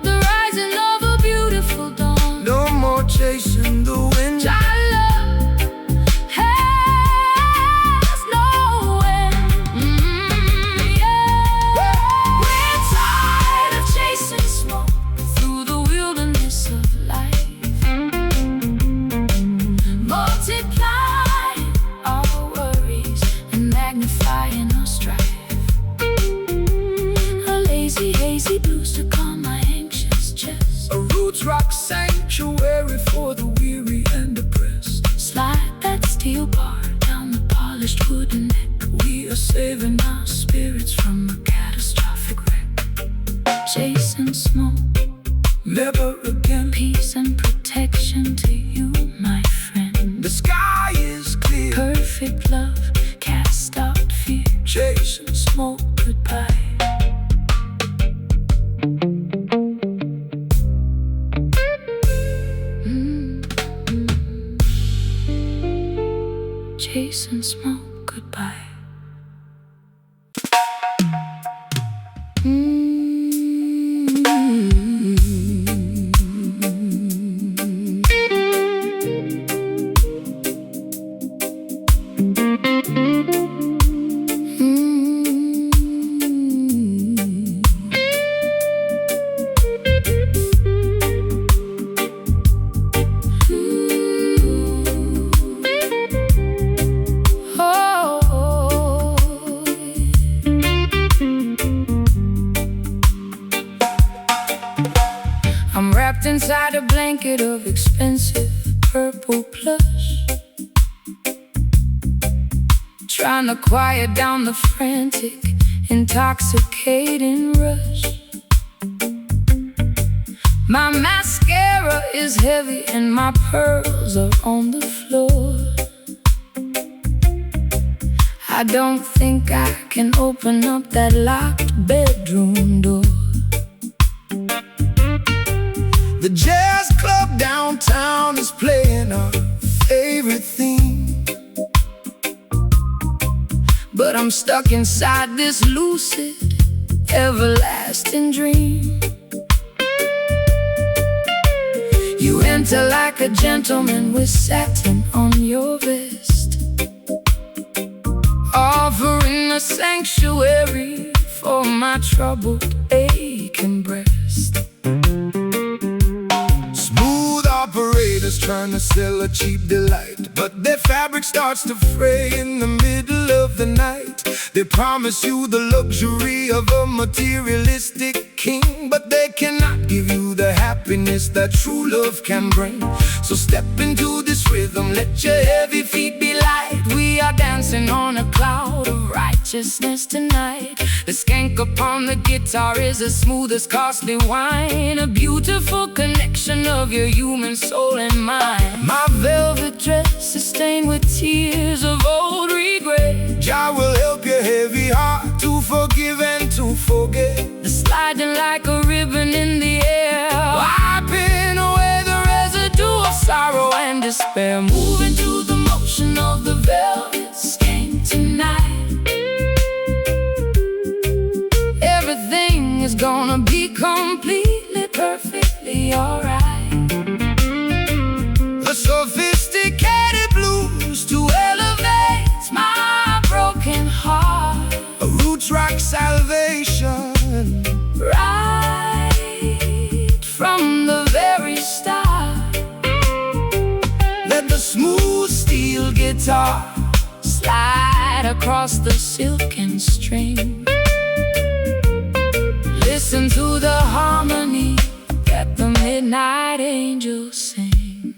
S2: the rising of a beautiful dawn.
S1: No more chasing the wind.
S2: Our love has no end. Yeah. We're tired of chasing smoke through the wilderness of life, multiplying our worries and magnifying our strife. A lazy, hazy blues to calm my anxious chest,
S1: A roots rock sanctuary for the weary and oppressed.
S2: slide that steel bar down the polished wooden neck.
S1: We are saving our spirits from a catastrophic wreck.
S2: Chasing smoke,
S1: Never again.
S2: peace and protection to you, my friend.
S1: The sky is clear.
S2: Perfect love, cast out fear.
S1: Chasing smoke.
S2: Goodbye. Chasing smoke, goodbye. I'm wrapped inside a blanket of expensive purple plush, trying to quiet down the frantic, intoxicating rush. My mascara is heavy and my pearls are on the floor. I don't think I can open up that locked bedroom door.
S1: The jazz club downtown is playing our favorite theme, but I'm stuck inside this lucid, everlasting dream. You enter like a gentleman with satin on your vest, offering a sanctuary for my troubled, aching breast. Smooth operators trying to sell a cheap delight, but their fabric starts to fray in the middle of the night. They promise you the luxury of a materialistic king, but they cannot give you the happiness that true love can bring. So step into this rhythm, let your heavy feet be light. We are dancing
S2: dancing on a cloud of righteousness tonight. The skank upon the guitar is as smooth as costly wine, a beautiful connection of your human soul and mind. My velvet dress is stained with tears of old regret.
S1: Jah will help your heavy heart to forgive and to forget.
S2: The sliding like a ribbon in the air,
S1: Wiping away the residue of
S2: sorrow and despair. Moving to the motion of the velvet skank tonight. Everything is gonna be completely, perfectly alright.
S1: The sophisticated blues to elevate
S2: My broken heart,
S1: a roots rock salvation.
S2: right from the very start.
S1: Let the smooth steel guitar
S2: Slide across the silken string. Listen to the harmony that the midnight angels sing.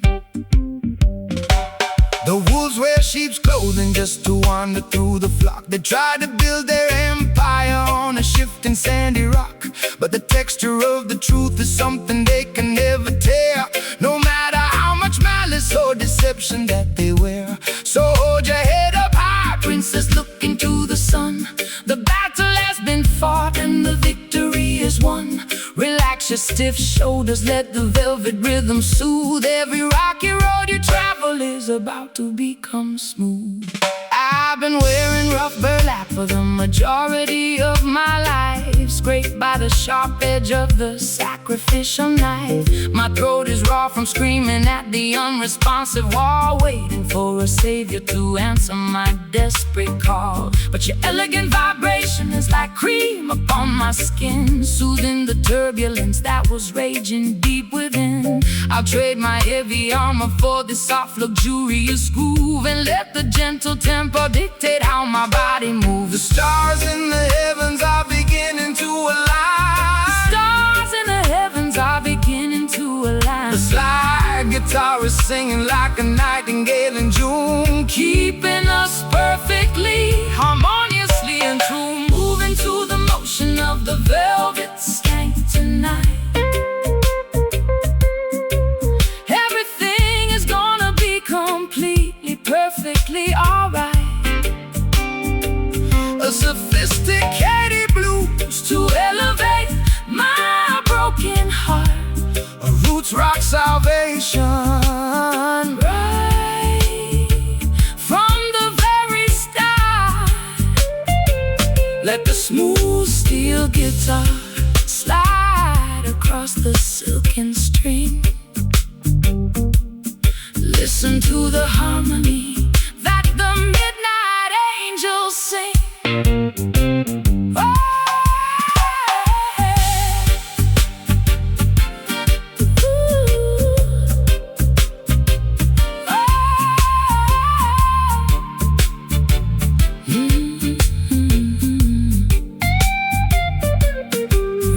S1: The wolves wear sheep's clothing just to wander through the flock. They try to build their empire on a shifting sandy rock, but the texture of the truth is something they can never tear, no matter how much malice or deception that they wear. So hold your head up high, princess, look into the sun. The battle has been fought and the victory is won. Relax your stiff shoulders, let the velvet rhythm soothe. Every rocky road you travel is about to become smooth. I've been wearing rough burlap for the majority of my life, scraped by the sharp edge of the sacrificial knife. My throat is raw from screaming at the unresponsive wall, waiting for a savior to answer my desperate call. But your elegant vibration is like cream upon my skin, soothing the turbulence that was raging deep within. I'll trade my heavy armor for this soft, luxurious groove, and let the gentle tempo dictate how my body moves. The stars in the heavens are beginning to align.
S2: Stars in the heavens are beginning to align.
S1: The slide guitar is singing like a nightingale in June,
S2: Keeping us perfectly, harmoniously in tune. Moving to the motion of the velvet skank tonight. Everything is gonna be completely, perfectly alright.
S1: a sophisticated blues
S2: To elevate my broken heart,
S1: a roots rock salvation.
S2: right from the very start. Let the smooth steel guitar slide across the silken string. Listen to the harmony that the midnight angels sing. Oh,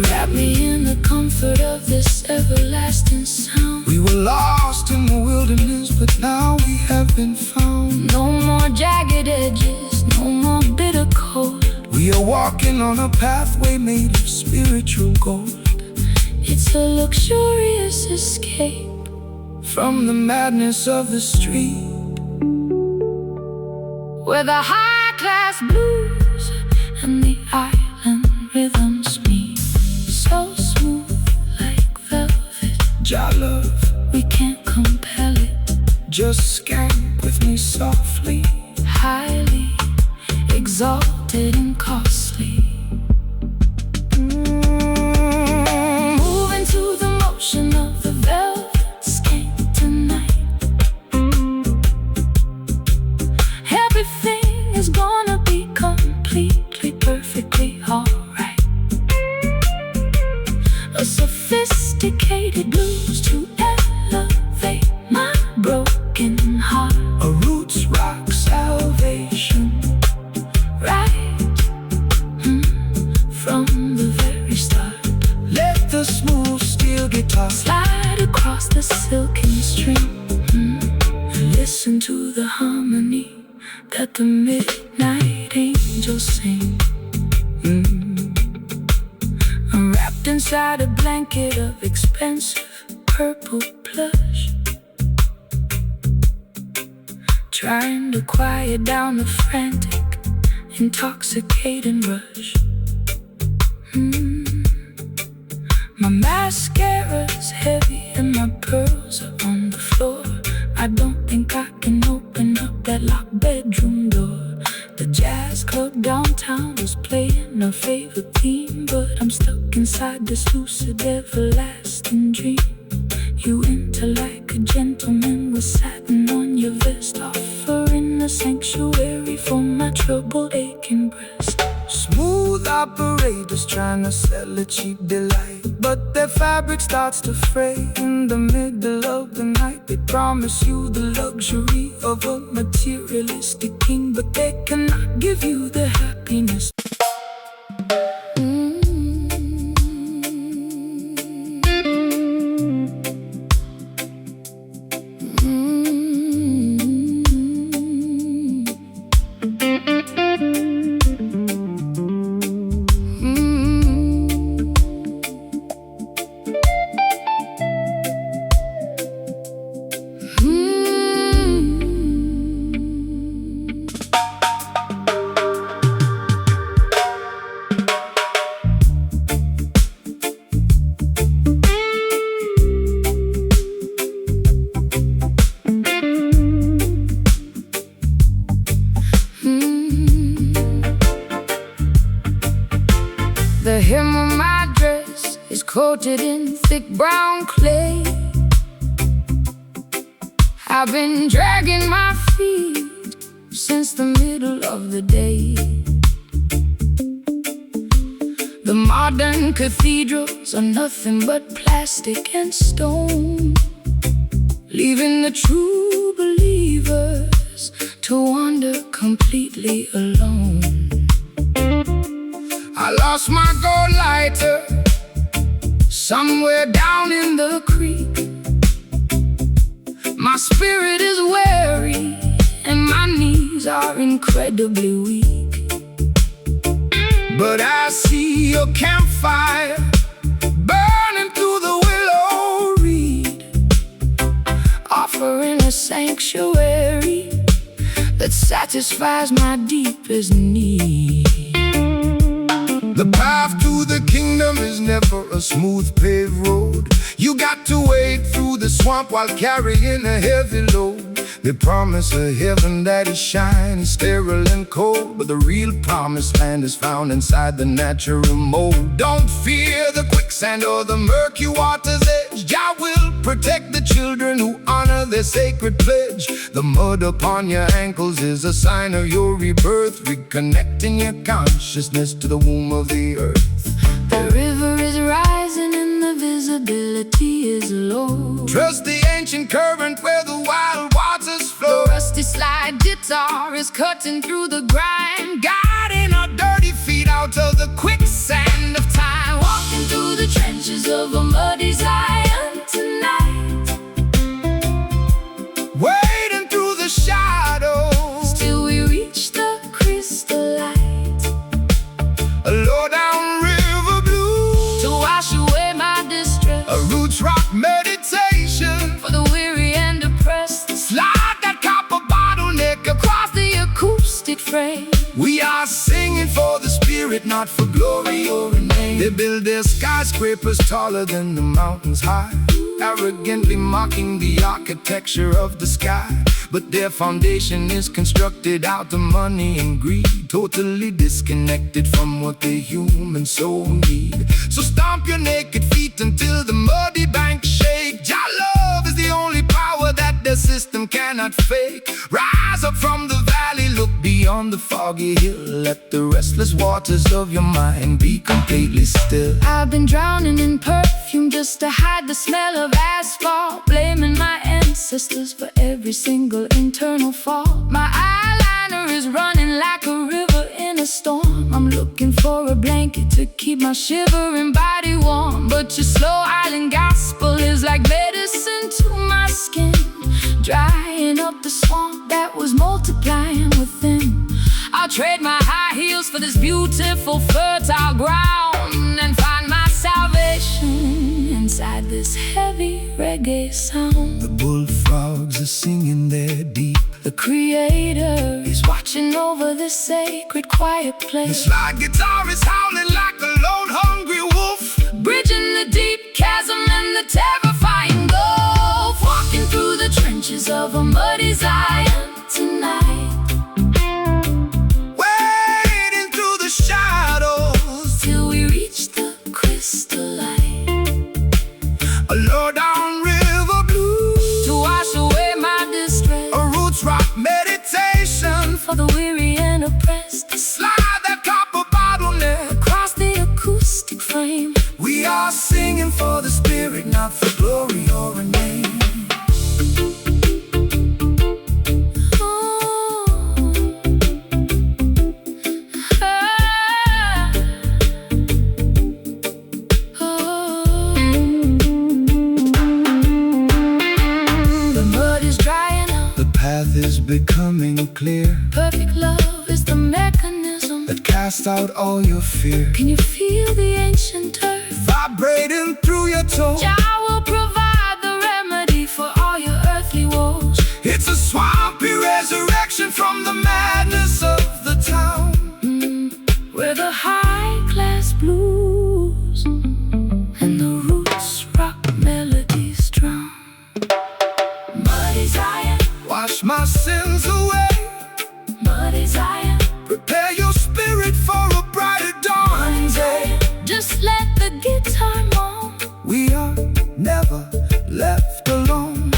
S2: Wrap me in the comfort of this everlasting sound.
S1: We were lost in the wilderness, but now we have been found.
S2: No more jagged edges, no more bitter cold.
S1: We are walking on a pathway made of spiritual gold.
S2: It's a luxurious escape
S1: From the madness of the street,
S2: where the high-class blues and the island rhythms meet. So smooth like velvet,
S1: Jah love,
S2: we can't compel it.
S1: just skank with me softly.
S2: Highly exalted and costly. Moving to the motion of the velvet skank tonight. Everything is gonna be completely, perfectly alright. A sophisticated blues to elevate my broken heart,
S1: A roots rock salvation.
S2: right from the very start.
S1: Let the smooth steel guitar
S2: Slide across the silken string. Listen to the harmony that the midnight angels sing. I'm wrapped inside a blanket of expensive purple plush, trying to quiet down the frantic, intoxicating rush. My mascara's heavy and my pearls are on the floor. I don't think I can open up that locked bedroom door. The jazz club downtown was playing our favorite theme, but I'm stuck inside this lucid, everlasting dream. You enter like a gentleman with satin on your vest, offering a sanctuary for my troubled, aching breast.
S1: Smooth operators trying to sell a cheap delight, but their fabric starts to fray in the middle of the night. They promise you the luxury of a materialistic king, but they cannot give you the happiness.
S2: The hem of my dress is coated in thick brown clay. I've been dragging my feet since the middle of the day. The modern cathedrals are nothing but plastic and stone, leaving the true believers to wander completely alone.
S1: I lost my gold lighter somewhere down in the creek.
S2: My spirit is weary and my knees are incredibly weak.
S1: But I see your campfire burning through the willow reed,
S2: offering a sanctuary that satisfies my deepest need.
S1: The path to the kingdom is never a smooth paved road. You got to wade through the swamp while carrying a heavy load. They promise a heaven that is shiny, sterile and cold, but the real promised land is found inside the natural mold. Don't fear the quicksand or the murky water's edge. Jah will protect the children who honor their sacred pledge. The mud upon your ankles is a sign of your rebirth, reconnecting your consciousness to the womb of the earth.
S2: The river is rising and the visibility is low.
S1: Trust the ancient current where the wild waters flow.
S2: The rusty slide guitar is cutting through the grime,
S1: Guiding our dirty feet out of the quicksand of time.
S2: walking through the trenches of a muddy Zion tonight.
S1: Wading through the shadows
S2: Till we reach the crystal light,
S1: a low down river blue,
S2: to wash away my distress,
S1: a roots rock meditation.
S2: for the weary and depressed.
S1: Slide that copper bottleneck across the
S2: Acoustic frame,
S1: We are singing for the spirit, not for glory or a name. They build their skyscrapers taller than the mountains high, arrogantly mocking the architecture of the sky. But their foundation is constructed out of money and greed, totally disconnected from what the human soul need. So stomp your naked feet until the muddy banks shake. Jah love is the only power that the system cannot fake. Rise up from the valley, look beyond the foggy hill. Let the restless waters of your mind be completely still.
S2: I've been drowning in perfume just to hide the smell of asphalt, blaming my ancestors for every single internal fault. My eyeliner is running like a river in a storm. I'm looking for a blanket to keep my shivering body warm, but your slow island gospel is like medicine to my skin, dry drying up the swamp that was multiplying within. I'll trade my high heels for this beautiful fertile ground and find my salvation inside this heavy reggae sound.
S1: The bullfrogs are singing their deep.
S2: The Creator is watching over this sacred quiet
S1: The
S2: place.
S1: slide guitar is howling like a lone hungry wolf,
S2: Bridging the deep chasm and the terrifying gulf. Walking through the trenches of a muddy Zion tonight,
S1: wading through the shadows
S2: till we reach the crystal light.
S1: a low down river blue,
S2: To wash away my distress,
S1: a roots rock meditation,
S2: for the weary and oppressed.
S1: slide that copper bottleneck.
S2: Across the acoustic frame,
S1: We are singing for the spirit, not for glory or a name.
S2: The mud is drying up.
S1: The path is becoming clear,
S2: Perfect love is the mechanism.
S1: that cast out all your fear,
S2: Can you feel the ancient earth?
S1: vibrating through your toes.
S2: Jah will provide the remedy for all your earthly woes.
S1: It's a swampy resurrection from the madness of the town.
S2: Where the high-class blues and the roots rock melodies drown. Muddy Zion,
S1: Wash my sins away,
S2: muddy Zion,
S1: prepare your spirit for a brighter dawn.
S2: just let the guitar moan.
S1: We are never left alone.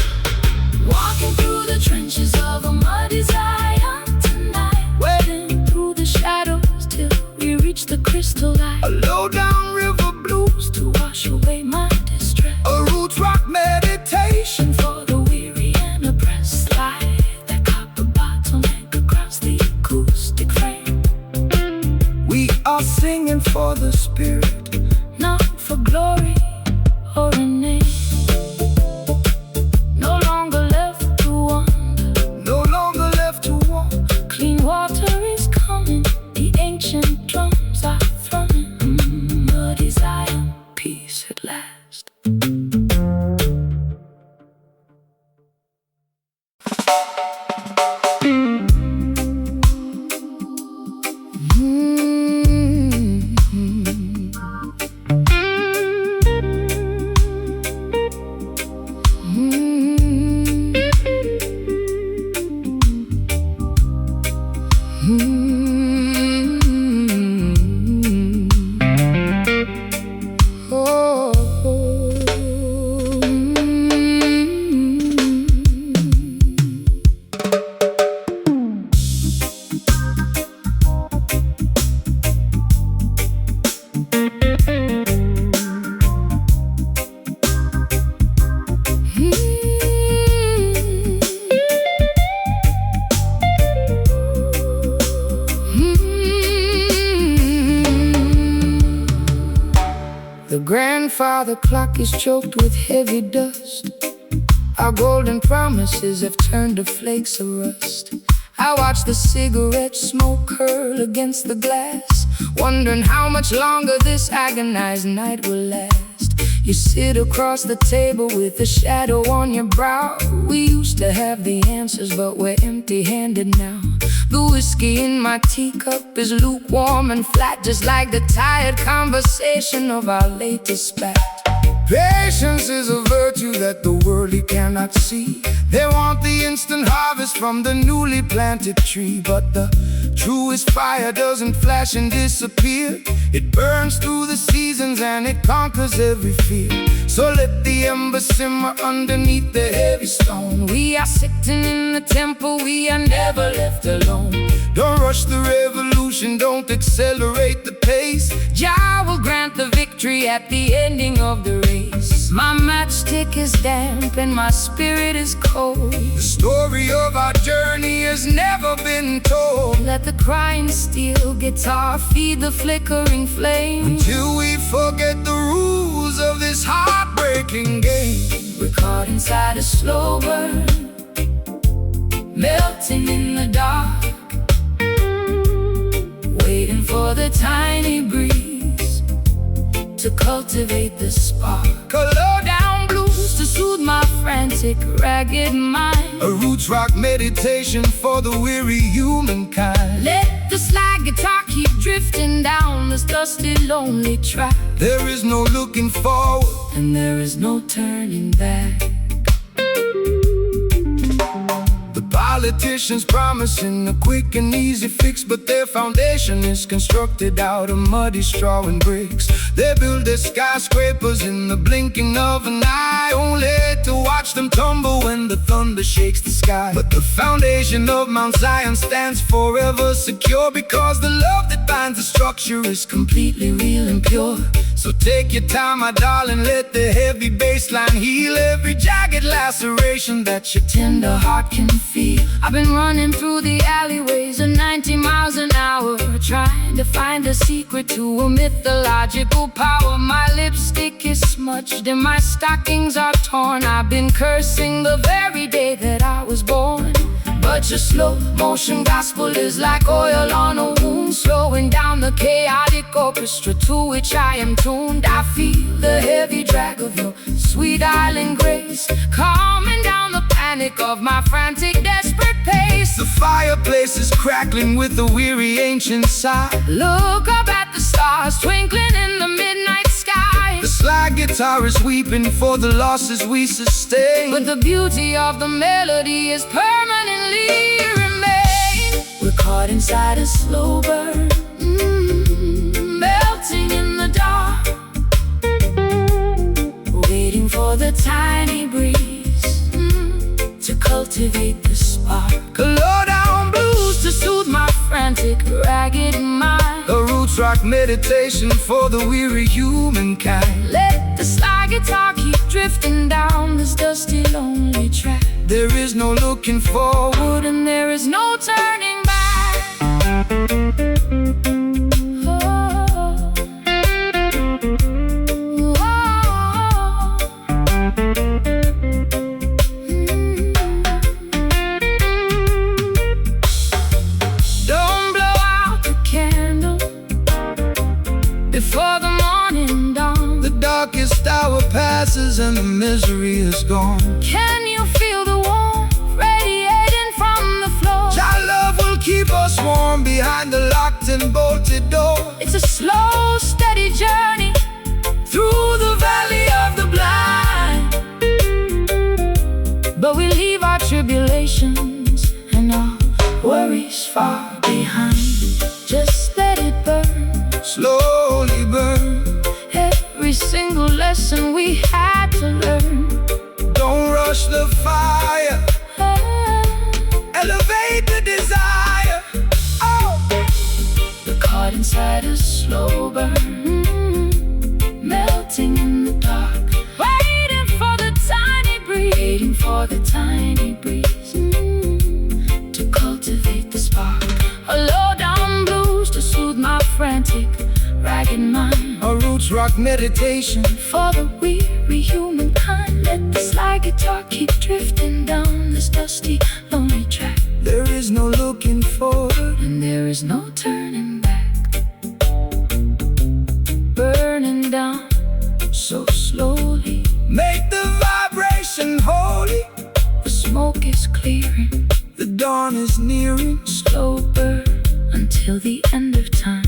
S2: Walking through the trenches of a muddy Zion tonight, wading through the shadows till we reach the crystal light.
S1: A low down river blues,
S2: To wash away my distress,
S1: a roots rock meditation,
S2: for the weary and oppressed. Slide that copper bottleneck across the acoustic frame.
S1: we are singing for the spirit,
S2: Not for glory or a name. No longer left to wander.
S1: no longer left to walk.
S2: Clean water is coming. The ancient drums are thrumming. Muddy Zion, peace at last. The grandfather clock is choked with heavy dust. Our golden promises have turned to flakes of rust. I watch the cigarette smoke curl against the glass, wondering how much longer this agonized night will last. You sit across the table with a shadow on your brow. We used to have the answers, but we're empty-handed now. The whiskey in my teacup is lukewarm and flat, just like the tired conversation of our latest spat. Patience is a virtue that the worldly cannot see. They want the instant harvest from the newly planted tree, but the truest fire doesn't flash and disappear. It burns through the seasons and it conquers every fear. So let the ember simmer underneath the heavy stone. We are sitting in the temple, we are never left alone. Don't rush the revolution, don't accelerate the pace. Jah will grant the victory at the ending of the race. My matchstick is damp and my spirit is cold. The story of our journey has never been told. Let the crying steel guitar feed the flickering flame, until we forget the rules of this heartbreaking game. We're caught inside a slow burn, melting in the dark, waiting for the tiny breeze to cultivate the spark.
S1: Color
S2: Down blues to soothe my frantic, ragged mind.
S1: A roots rock meditation for the weary humankind.
S2: Let the slide guitar keep drifting down this dusty, lonely track.
S1: There is no looking forward,
S2: and there is no turning back.
S1: The politicians promising a quick and easy fix, but their foundation is constructed out of muddy straw and bricks. They build their skyscrapers in the blinking of an eye, only to watch them tumble when the thunder shakes the sky. But the foundation of Mount Zion stands forever secure, because the love that binds the structure is completely real and pure. So take your time, my darling, let the heavy bass line heal every jagged laceration that your tender heart can feel.
S2: I've been running through the alleyways at 90 miles an hour, trying to find the secret to a mythological power. My lipstick is smudged and my stockings are torn. I've been cursing the very day that I was born. But your slow motion gospel is like oil on a wound, slowing down the chaotic orchestra to which I am tuned. I feel the heavy drag of your sweet island grace, calming down the panic of my frantic, desperate pace.
S1: The fireplace is crackling with a weary ancient sigh.
S2: Look up at the stars twinkling in the midnight sky.
S1: The slide guitar is weeping for the losses we sustain,
S2: but the beauty of the melody is permanently remain. We're caught inside a slow burn, melting in the dark, waiting for the tiny breeze to cultivate the spark.
S1: Low down blues
S2: To soothe my frantic, ragged mind.
S1: a roots rock meditation for the weary humankind.
S2: Let the slide guitar keep drifting down this dusty, lonely track.
S1: There is no looking forward,
S2: And there is no turning back. Oh, oh, Don't blow out the candle before the morning dawn.
S1: the darkest hour passes and the misery is gone.
S2: Can you feel the warmth radiating from the floor?
S1: Our love will keep us warm behind the locked and bolted door.
S2: It's a slow, steady journey through the valley of the blind, but we leave our tribulations and our worries far behind. Just let it burn,
S1: Slowly burn,
S2: every single lesson we had to learn.
S1: don't rush the fire, elevate the desire. Oh,
S2: We're caught inside a slow burn, melting in the dark, waiting for the tiny breeze, waiting for the tiny breeze to cultivate the spark. A low down blues to soothe my frantic, ragged mind.
S1: a roots rock meditation.
S2: For the weary humankind, let the slide guitar keep drifting down this dusty, lonely track.
S1: There is no looking forward,
S2: And there is no turning back. Burning down so slowly,
S1: make the vibration holy.
S2: the smoke is clearing,
S1: The dawn is nearing.
S2: slow burn until the end of time.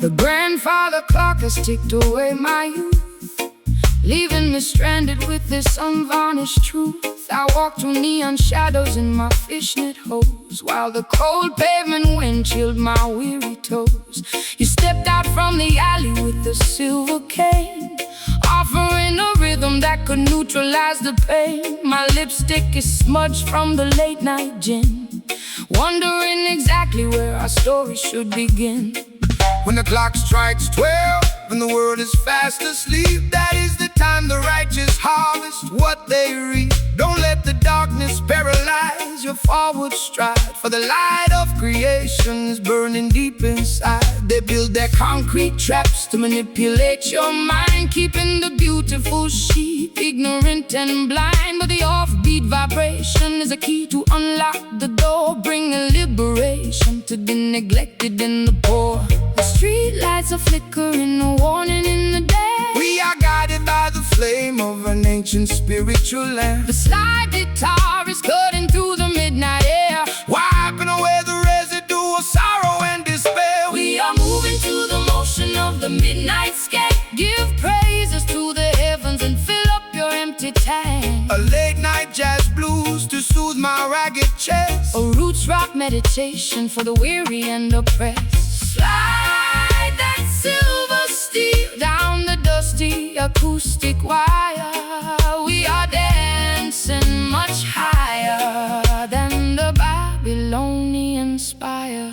S1: The grandfather clock has ticked away my youth.
S2: leaving me stranded with this unvarnished truth. I walked through neon shadows in my fishnet hose, while the cold pavement wind chilled my weary toes. You stepped out from the alley with a silver cane, offering a rhythm that could neutralize the pain. My lipstick is smudged from the late night gin, wondering exactly where our story should begin.
S1: When the clock strikes 12 and the world is fast asleep, that is the time the righteous harvest what they reap. Don't let the darkness paralyze your forward stride, for the light of creation is burning deep inside. They build their concrete traps to manipulate your mind, keeping the beautiful sheep ignorant and blind. But the offbeat vibration is a key to unlock the door, bringing liberation to the neglected and the poor. The street lights are flickering, a warning in the day. We are guided by the flame of an ancient spiritual lamp.
S2: The slide guitar is cutting through the midnight air,
S1: Wiping away the residue of sorrow and despair.
S2: we are moving to the motion of the midnight sky. Give praises to the heavens and fill up your empty tank.
S1: A late night jazz blues to soothe my ragged chest.
S2: A roots rock meditation for the weary and oppressed. Slide that silver steel down the dusty acoustic wire. We are dancing much higher than the Babylonian spire.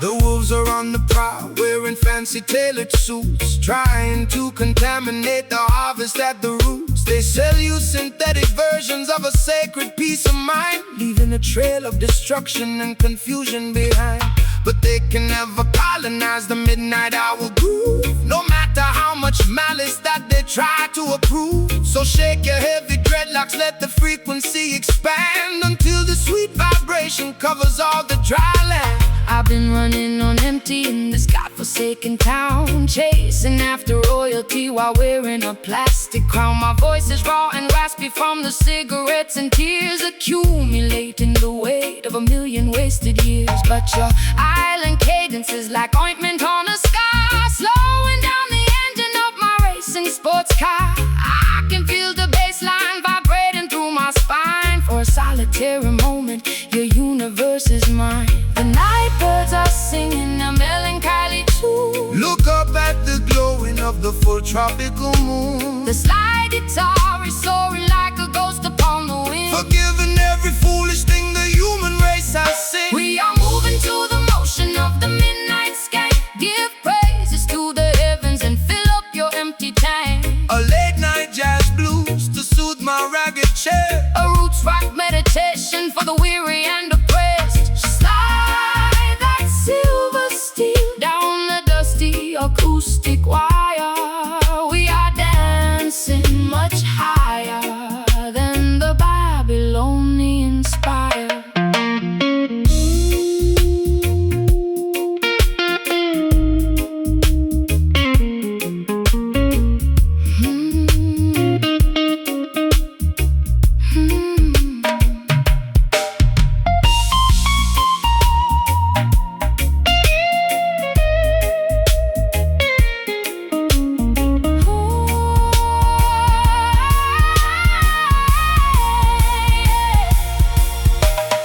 S1: The wolves are on the prowl, wearing fancy tailored suits, trying to contaminate the harvest at the roots. They sell you synthetic versions of a sacred peace of mind, leaving a trail of destruction and confusion behind. But they can never colonize the midnight hour groove, no matter how much malice that they try to approve. So shake your heavy dreadlocks, let the frequency expand, until the sweet vibration covers all the dry land.
S2: I've been running on empty in this godforsaken town, chasing after royalty while wearing a plastic crown. My voice is raw and raspy from the cigarettes, and tears accumulating the weight of a million wasted years. But your island cadence is like ointment on a scar, slowing down the engine of my racing sports car. I can feel the bass line vibrating through my spine. For a solitary moment, your universe is mine. The night birds are singing a melancholy tune.
S1: Look up at the glowing of the full tropical moon.
S2: The slide guitar is soaring like a ghost upon the wind,
S1: Forgiving every foolish thing the human race has sinned.
S2: we are moving to the motion of the midnight sky. Give praises to the heavens and fill up your empty tank.
S1: A late night jazz blues to soothe my ragged chest.
S2: A roots rock meditation for the weary and oppressed. Slide that silver steel down the dusty acoustic wire. We are dancing much higher than the Babylonian spire.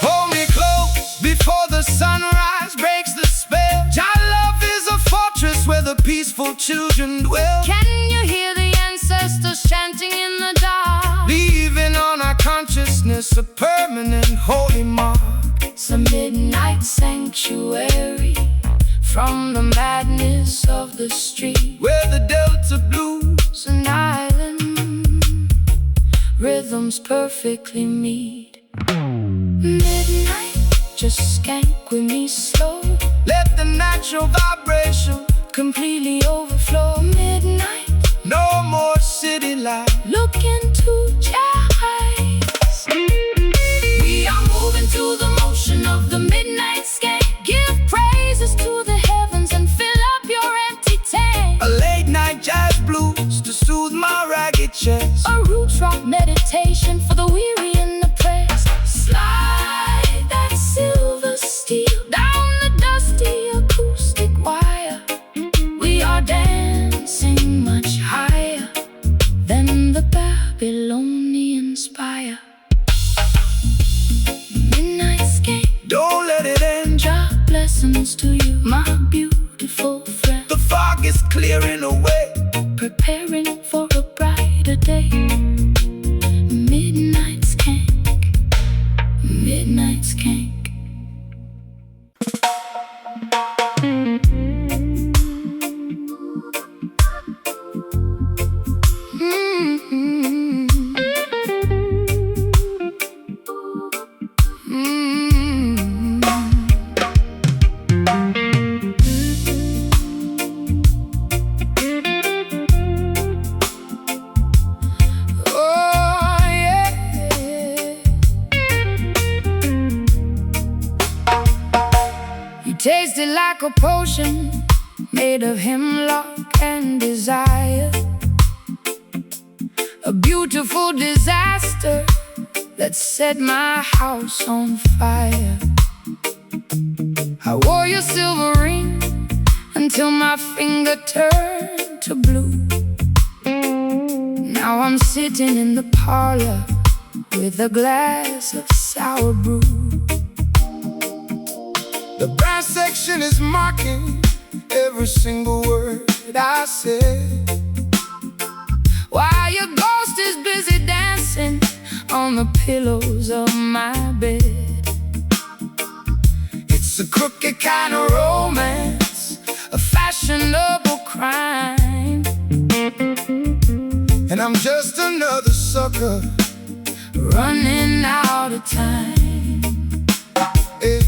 S1: Hold me close before the sunrise breaks the spell. Your love is a fortress where the peaceful children dwell.
S2: Can you hear the ancestors chanting in the dark?
S1: Leaving on our consciousness a permanent holy mark.
S2: It's a midnight sanctuary from the madness of the street.
S1: Where the Delta blues
S2: An island, rhythms perfectly meet. Midnight, just skank with me slow,
S1: let the natural vibration.
S2: completely overflow. Midnight,
S1: No more city life.
S2: look into your eyes. We are moving to the motion of the midnight sky. Give praises to the heavens and fill up your empty tank.
S1: A late night jazz blues to soothe my ragged chest.
S2: A roots rock meditation for the weary and oppressed. Slide that silver steel down the dusty acoustic wire. We are dancing much higher inspire. Midnight skank,
S1: Don't let it end.
S2: drop blessings to you, my beautiful friend.
S1: The fog is clearing away.
S2: Preparing for a brighter day. Midnight skank, midnight skank. Tasted like a potion made of hemlock and desire. A beautiful disaster that set my house on fire. I wore your silver ring until my finger turned to blue. Now I'm sitting in the parlor with a glass of sour brew.
S1: The brass section is marking every single word I said,
S2: while your ghost is busy dancing on the pillows of my bed.
S1: it's a crooked kind of romance,
S2: A fashionable crime,
S1: and I'm just another sucker.
S2: running out of time.
S1: Eh.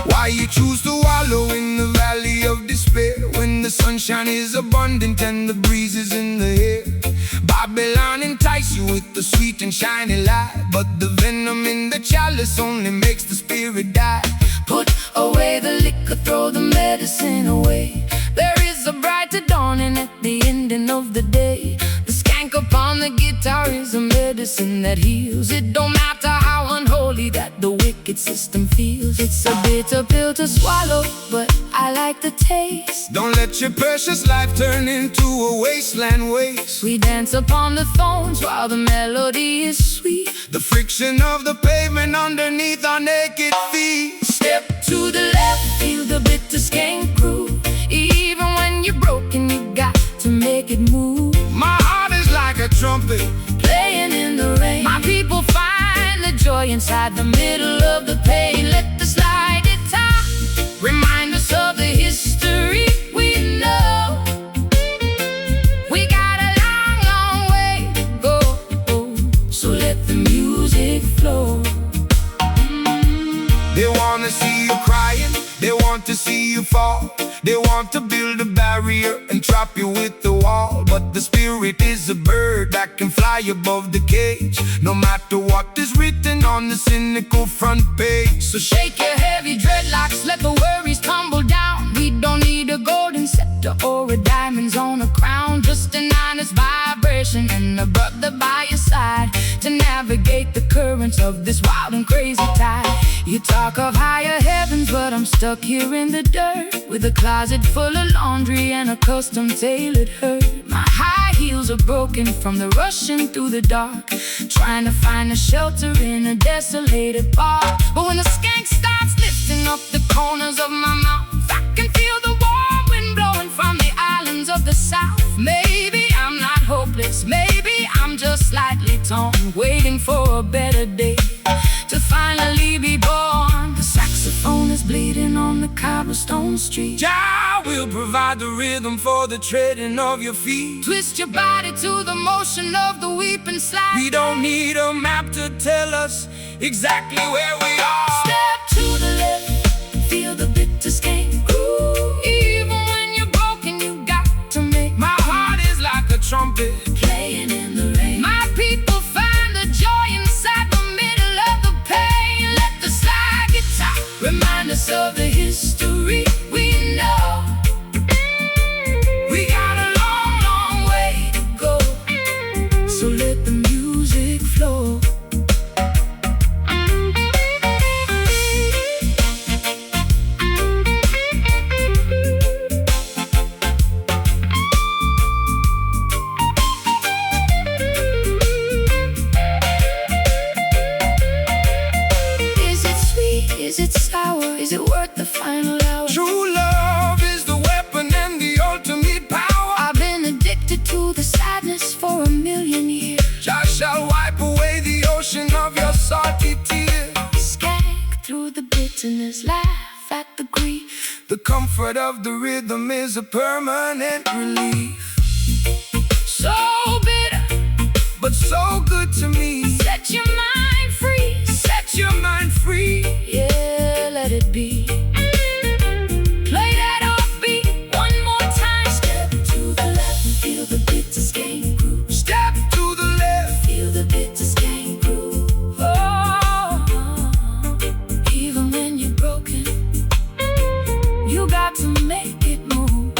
S1: Why you choose to wallow in the valley of despair when the sunshine is abundant and the breeze is in the air? Babylon entice you with the sweet and shiny light, but the venom in the chalice only makes the spirit die.
S2: Put away the liquor, throw the medicine away. There is a brighter dawning at the ending of the day. The skank upon the guitar is a medicine that heals. It don't matter how unholy that the wicked system feels. It's a bitter pill to swallow, but I like the taste.
S1: Don't let your precious life turn into a wasteland waste.
S2: We dance upon the thorns while the melody is sweet.
S1: The friction of the pavement underneath our naked feet.
S2: Step to the left, feel the bitter skank groove. Even when you're broken, you got to make it move.
S1: My heart is like a trumpet
S2: Playing in the rain, my people find the joy inside the middle of the pain. Let the slide guitar remind us of the history we know. We got a long, long way to go, so let the music flow.
S1: They wanna see you crying, they want to see you fall. They want to build a barrier and trap you with the wall. But the spirit is a bird that can fly above the cage, no matter what is written on the cynical front page.
S2: So shake your heavy dreadlocks, let the worries tumble down. We don't need a golden scepter or a diamonds on a crown, just an honest vibration and a brother by your side to navigate the currents of this wild and crazy tide. You talk of higher heavens, but I'm stuck here in the dirt with a closet full of laundry and a custom tailored hurt. My high heels are broken from the rushing through the dark, trying to find a shelter in a desolated bar. But when the skank starts lifting up the corners of my mouth, I can feel the warm wind blowing from the islands of the south. Maybe I'm not hopeless, maybe I'm just slightly torn, waiting for a better day to finally be born. The saxophone is bleeding on the cobblestone street.
S1: Jah will provide the rhythm for the treading of your feet.
S2: Twist your body to the motion of the weeping slide.
S1: We don't need a map to tell us exactly where we are.
S2: Step to the left, feel the bitter skank groove. Even when you're broken, you got to make.
S1: My heart is like a trumpet
S2: Playing in the rain, my people find the joy inside the middle of the pain. Let the slide guitar remind us of the history we know. We got a long, long way to go, so let the music flow. Is it worth the final hour?
S1: True love is the weapon and the ultimate power.
S2: I've been addicted to the sadness for 1,000,000 years.
S1: I shall wipe away the ocean of your salty tears.
S2: Skank through the bitterness, laugh at the grief.
S1: The comfort of the rhythm is a permanent relief.
S2: So bitter,
S1: but so good to me.
S2: set your mind free.
S1: Set your mind free.
S2: Yeah, let it be. Play that offbeat one more time. Step to the left, feel the bitter skank groove.
S1: Step to the left,
S2: Feel the bitter skank groove. Oh, even when you're broken, you got to make it move.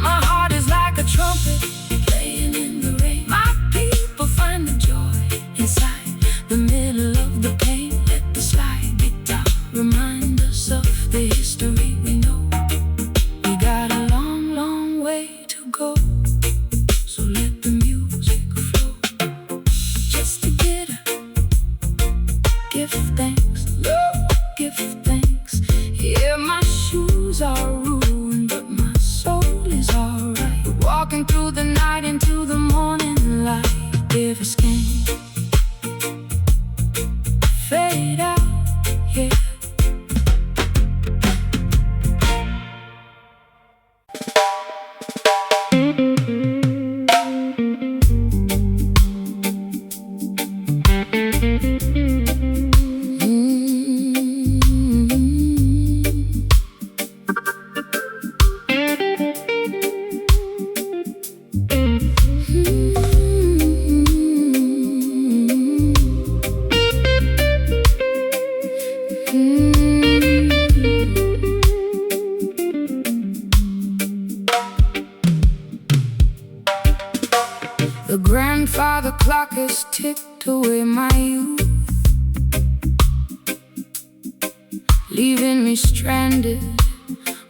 S2: My heart is like a trumpet playing in the rain. My people find the joy inside the middle of the pain. Let the slide guitar remind us of the history we know. We got a long, long way to go, so let the music flow. Just to get her, give thanks, Lord, give thanks. Yeah, my shoes are ruined, but my soul is alright. Walking through the night into the morning light. Give a skank, fade out, yeah. The grandfather clock has ticked away my youth, leaving me stranded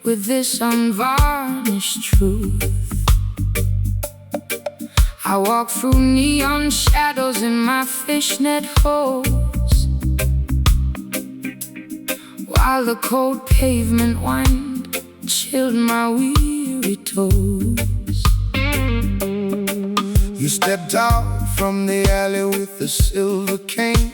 S2: with this unvarnished truth. I walk through neon shadows in my fishnet hose, while the cold pavement wind chilled my weary toes.
S1: you stepped out from the alley with a silver cane,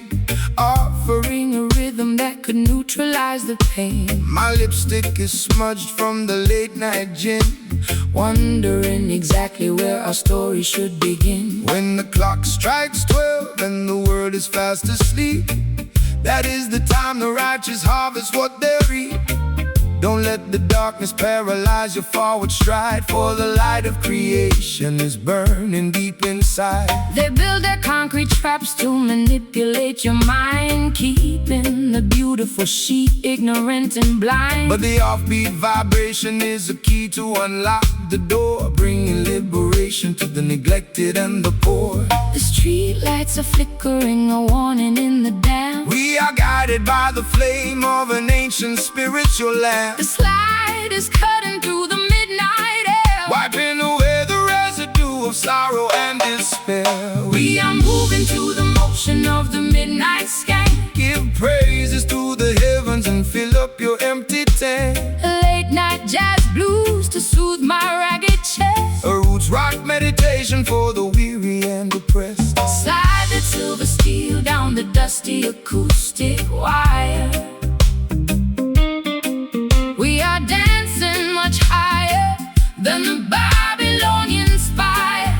S2: Offering a rhythm that could neutralize the pain.
S1: my lipstick is smudged from the late night gin.
S2: Wondering exactly where our story should begin.
S1: When the clock strikes 12 and the world is fast asleep, that is the time the righteous harvest what they reap. Don't let the darkness paralyze your forward stride, for the light of creation is burning deep inside.
S2: They build their concrete traps to manipulate your mind, keeping the beautiful sheep ignorant and blind.
S1: But the offbeat vibration is a key to unlock the door, bringing liberation to the neglected and the poor.
S2: The street lights are flickering, a warning in the damp.
S1: We are guided by the flame of an ancient spiritual lamp,
S2: The slide is cutting through the midnight air,
S1: wiping away the residue of sorrow and despair.
S2: we are moving to the motion of the midnight skank.
S1: give praises to the heavens and fill up your empty tank.
S2: Late night jazz blues to soothe my ragged chest.
S1: A roots rock meditation for the weary and oppressed.
S2: Slide that silver steel down the dusty acoustic wire. We are dancing much higher than the Babylonian spire.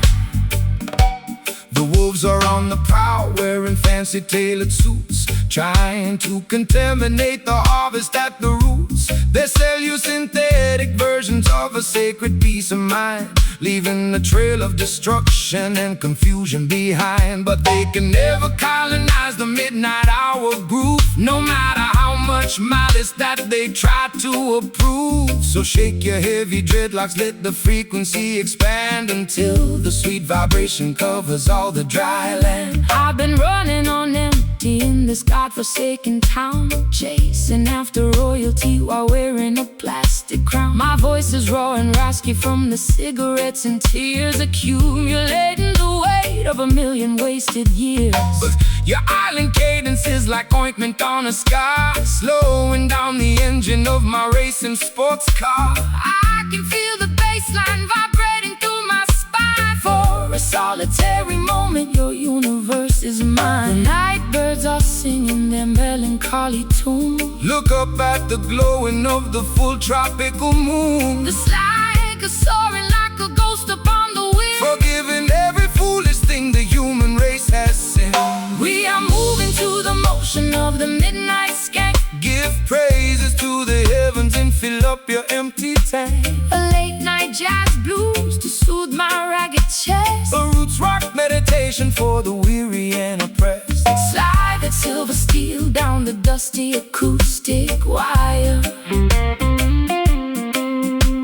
S1: The wolves are on the prowl, wearing fancy tailored suits, trying to contaminate the harvest at the roots. They sell you synthetic versions of a sacred peace of mind, leaving a trail of destruction and confusion behind. But they can never colonize the midnight hour groove, no matter how much malice that they try to approve. So shake your heavy dreadlocks, let the frequency expand until the sweet vibration covers all the dry land.
S2: I've been running on empty in this godforsaken town, chasing after royalty while wearing a plastic crown. My voice is raw and raspy from the cigarettes and tears, accumulating the weight of 1,000,000 wasted years.
S1: But Your island cadence is like ointment on a scar, slowing down the engine of my racing sports car. I can feel the bassline vibrating through my spine. For a solitary moment, your universe is mine. The night birds are singing their melancholy tune. Look up at the glowing of the full tropical moon. The slag is soaring like a ghost upon the wind, forgiving every foolish thing the human race has sinned. We are moving to the motion of the midnight skank. Give praises to the heavens and fill up your empty tank. A late night jazz blues to soothe my ragged chest. A roots rock meditation for the weary and oppressed. Slide that silver steel down the dusty acoustic wire.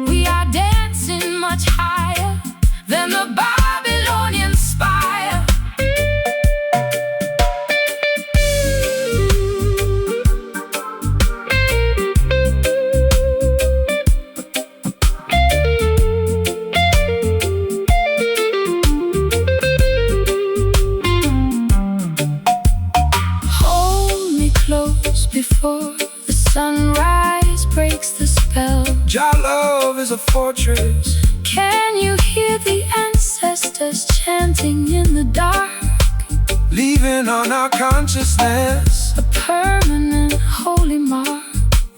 S1: We are dancing much higher than the Babylonian spire. Before the sunrise breaks the spell, Jah love is a fortress. Can you hear the ancestors chanting in the dark? Leaving on our consciousness a permanent holy mark.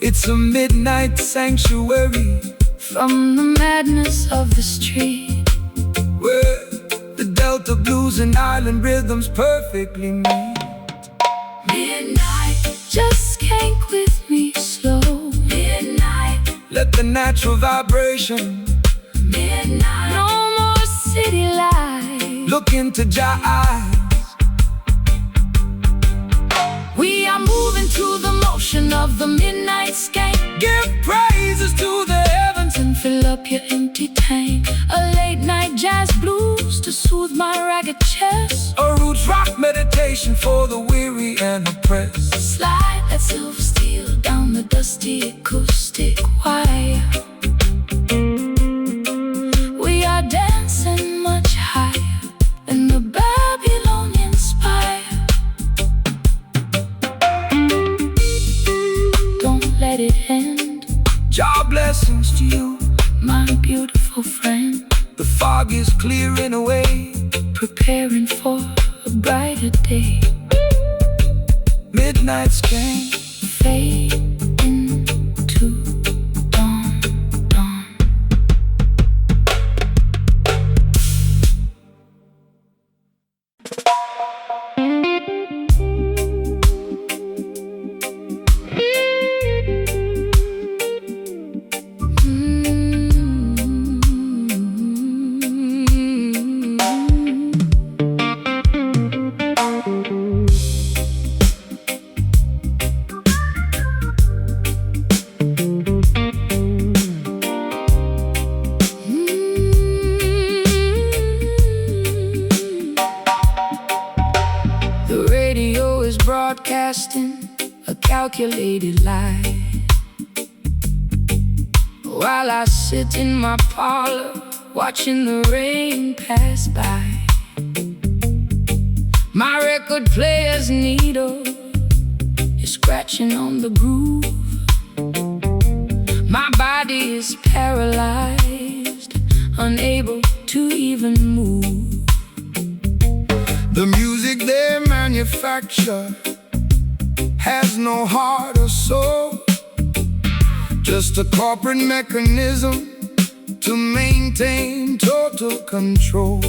S1: It's a midnight sanctuary from the madness of the street, where the Delta blues and island rhythms perfectly meet. Midnight, just skank with me slow. Midnight, let the natural vibration. Midnight, no more city lights. Look into Jah eyes. We are moving to the motion of the midnight skank. Give praises to the heavens and fill up your empty tank. A late night jazz blues to soothe my ragged chest. A roots rock meditation for the weary and oppressed. Slide that silver steel down the dusty acoustic wire. We are dancing much higher than the Babylonian spire. Don't let it end. Jah blessings to you, my beautiful friend. The fog is clearing away, preparing for a brighter day. Midnight skank, fade into dawn, dawn. Broadcasting a calculated lie, while I sit in my parlor watching the rain pass by. My record player's needle is scratching on the groove. My body is paralyzed, unable to even move. The music they manufacture has no heart or soul, just a corporate mechanism to maintain total control.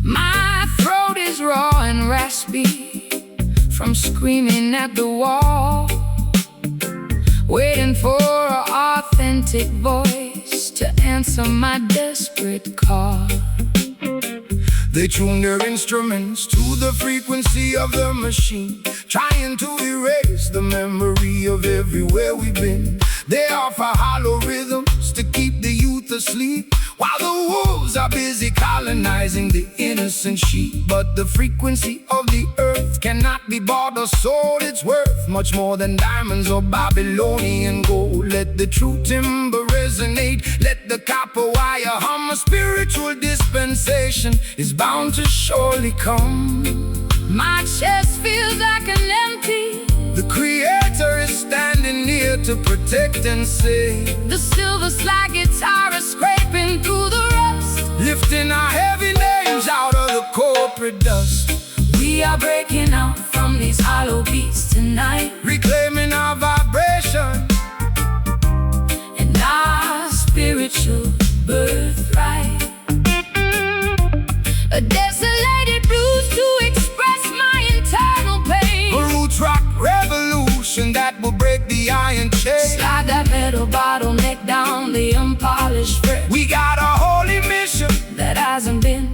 S1: My throat is raw and raspy from screaming at the wall, waiting for an authentic voice to answer my desperate call. They tune their instruments to the frequency of the machine, trying to erase the memory of everywhere we've been. They offer hollow rhythms to keep the youth asleep, while the wolves are busy colonizing the innocent sheep. But the frequency of the earth cannot be bought or sold. It's worth much more than diamonds or Babylonian gold. Let the true timber resonate. Let the copper wire hum. A spiritual dispensation is bound to surely come.
S2: My chest feels like an empty.
S1: The Creator is standing near to protect and save.
S2: The silver slide guitar is scraping through the rust,
S1: Lifting our heavy names out of the corporate dust.
S2: We are breaking out from these hollow beats tonight,
S1: Reclaiming our vibration.
S2: and our spiritual birthright. A desolated blues to express my internal pain.
S1: A roots rock revolution that will break the iron chain.
S2: Slide that metal bottleneck down the unpolished fret
S1: We got a holy mission.
S2: that hasn't been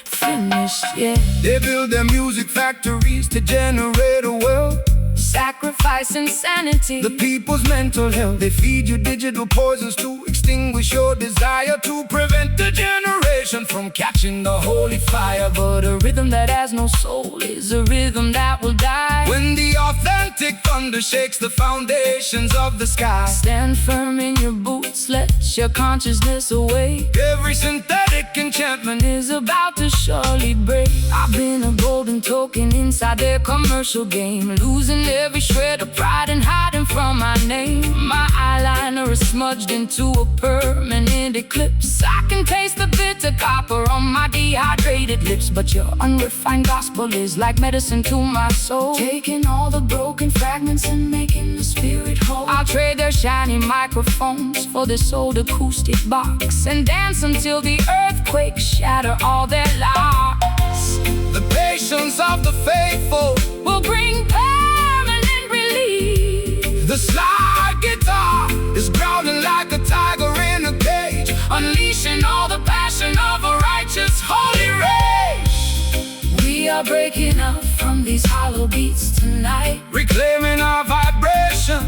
S2: finished yet.
S1: They build their music factories to generate a wealth.
S2: Sacrifice insanity.
S1: The people's mental health. They feed you digital poisons to extinguish your desire, to prevent the generation from catching the holy fire.
S2: But a rhythm that has no soul is a rhythm that will die.
S1: When the authentic thunder shakes the foundations of the sky,
S2: Stand firm in your boots, let your consciousness awake.
S1: every synthetic enchantment
S2: Is about to surely break. I've been a golden token inside their commercial game, losing every shred of pride and hiding from my name. My eyeliner is smudged into a permanent eclipse. I can taste the bitter copper on my dehydrated lips, but your unrefined gospel is like medicine to my soul, taking all the broken fragments and making the spirit whole. I'll trade their shiny microphones for this old acoustic box, and dance until the earthquakes shatter all their locks.
S1: the patience of the faithful.
S2: Will bring permanent relief.
S1: The slide guitar is growling like a tiger in a cage, unleashing all the passion of a righteous holy rage.
S2: We are breaking out from these hollow beats tonight,
S1: Reclaiming our vibration.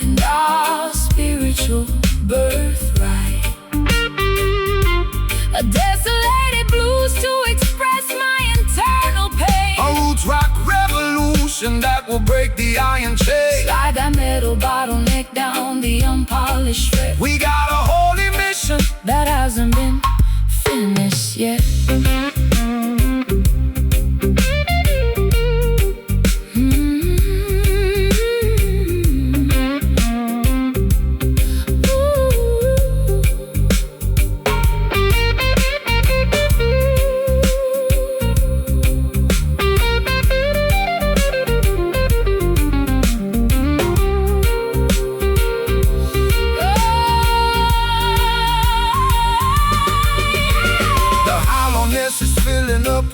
S2: and our spiritual birthright. A desolated blues to express my internal pain.
S1: A roots rock revolution that will break the iron chain.
S2: Slide that metal bottleneck down the unpolished fret
S1: We got a holy mission.
S2: that hasn't been finished yet.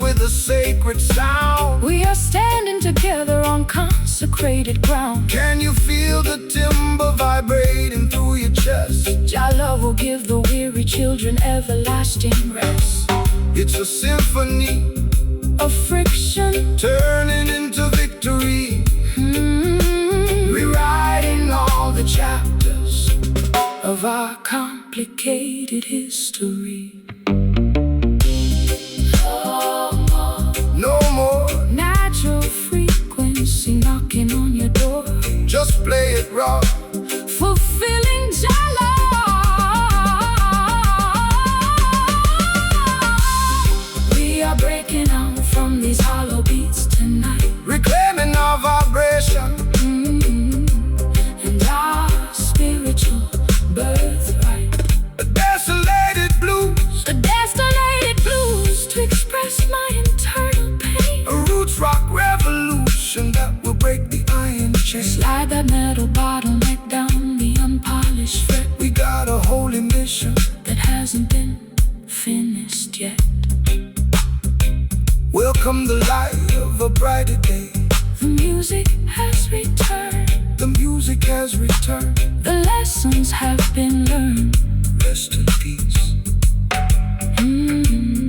S1: With a sacred sound,
S2: We are standing together on consecrated ground.
S1: can you feel the timber vibrating through your chest?
S2: Jah love will give the weary children everlasting rest.
S1: It's a symphony
S2: A friction,
S1: turning into victory,
S2: rewriting all the chapters of our complicated history.
S1: no more.
S2: Natural frequency knocking on your door,
S1: Just play it raw.
S2: fulfilling Jah love. We are breaking out from these hollow beats tonight,
S1: Reclaiming our vibration.
S2: and our spiritual birthright.
S1: A desolated blues.
S2: A desolated blues to express my internal pain.
S1: A roots rock revolution that will break the iron chain.
S2: Slide that metal bottleneck down the unpolished fret
S1: We got a holy mission.
S2: that hasn't been finished yet.
S1: Welcome the light of a brighter day.
S2: The music has returned.
S1: The music has returned.
S2: The lessons have been learned.
S1: Rest in peace.
S2: Mm-hmm.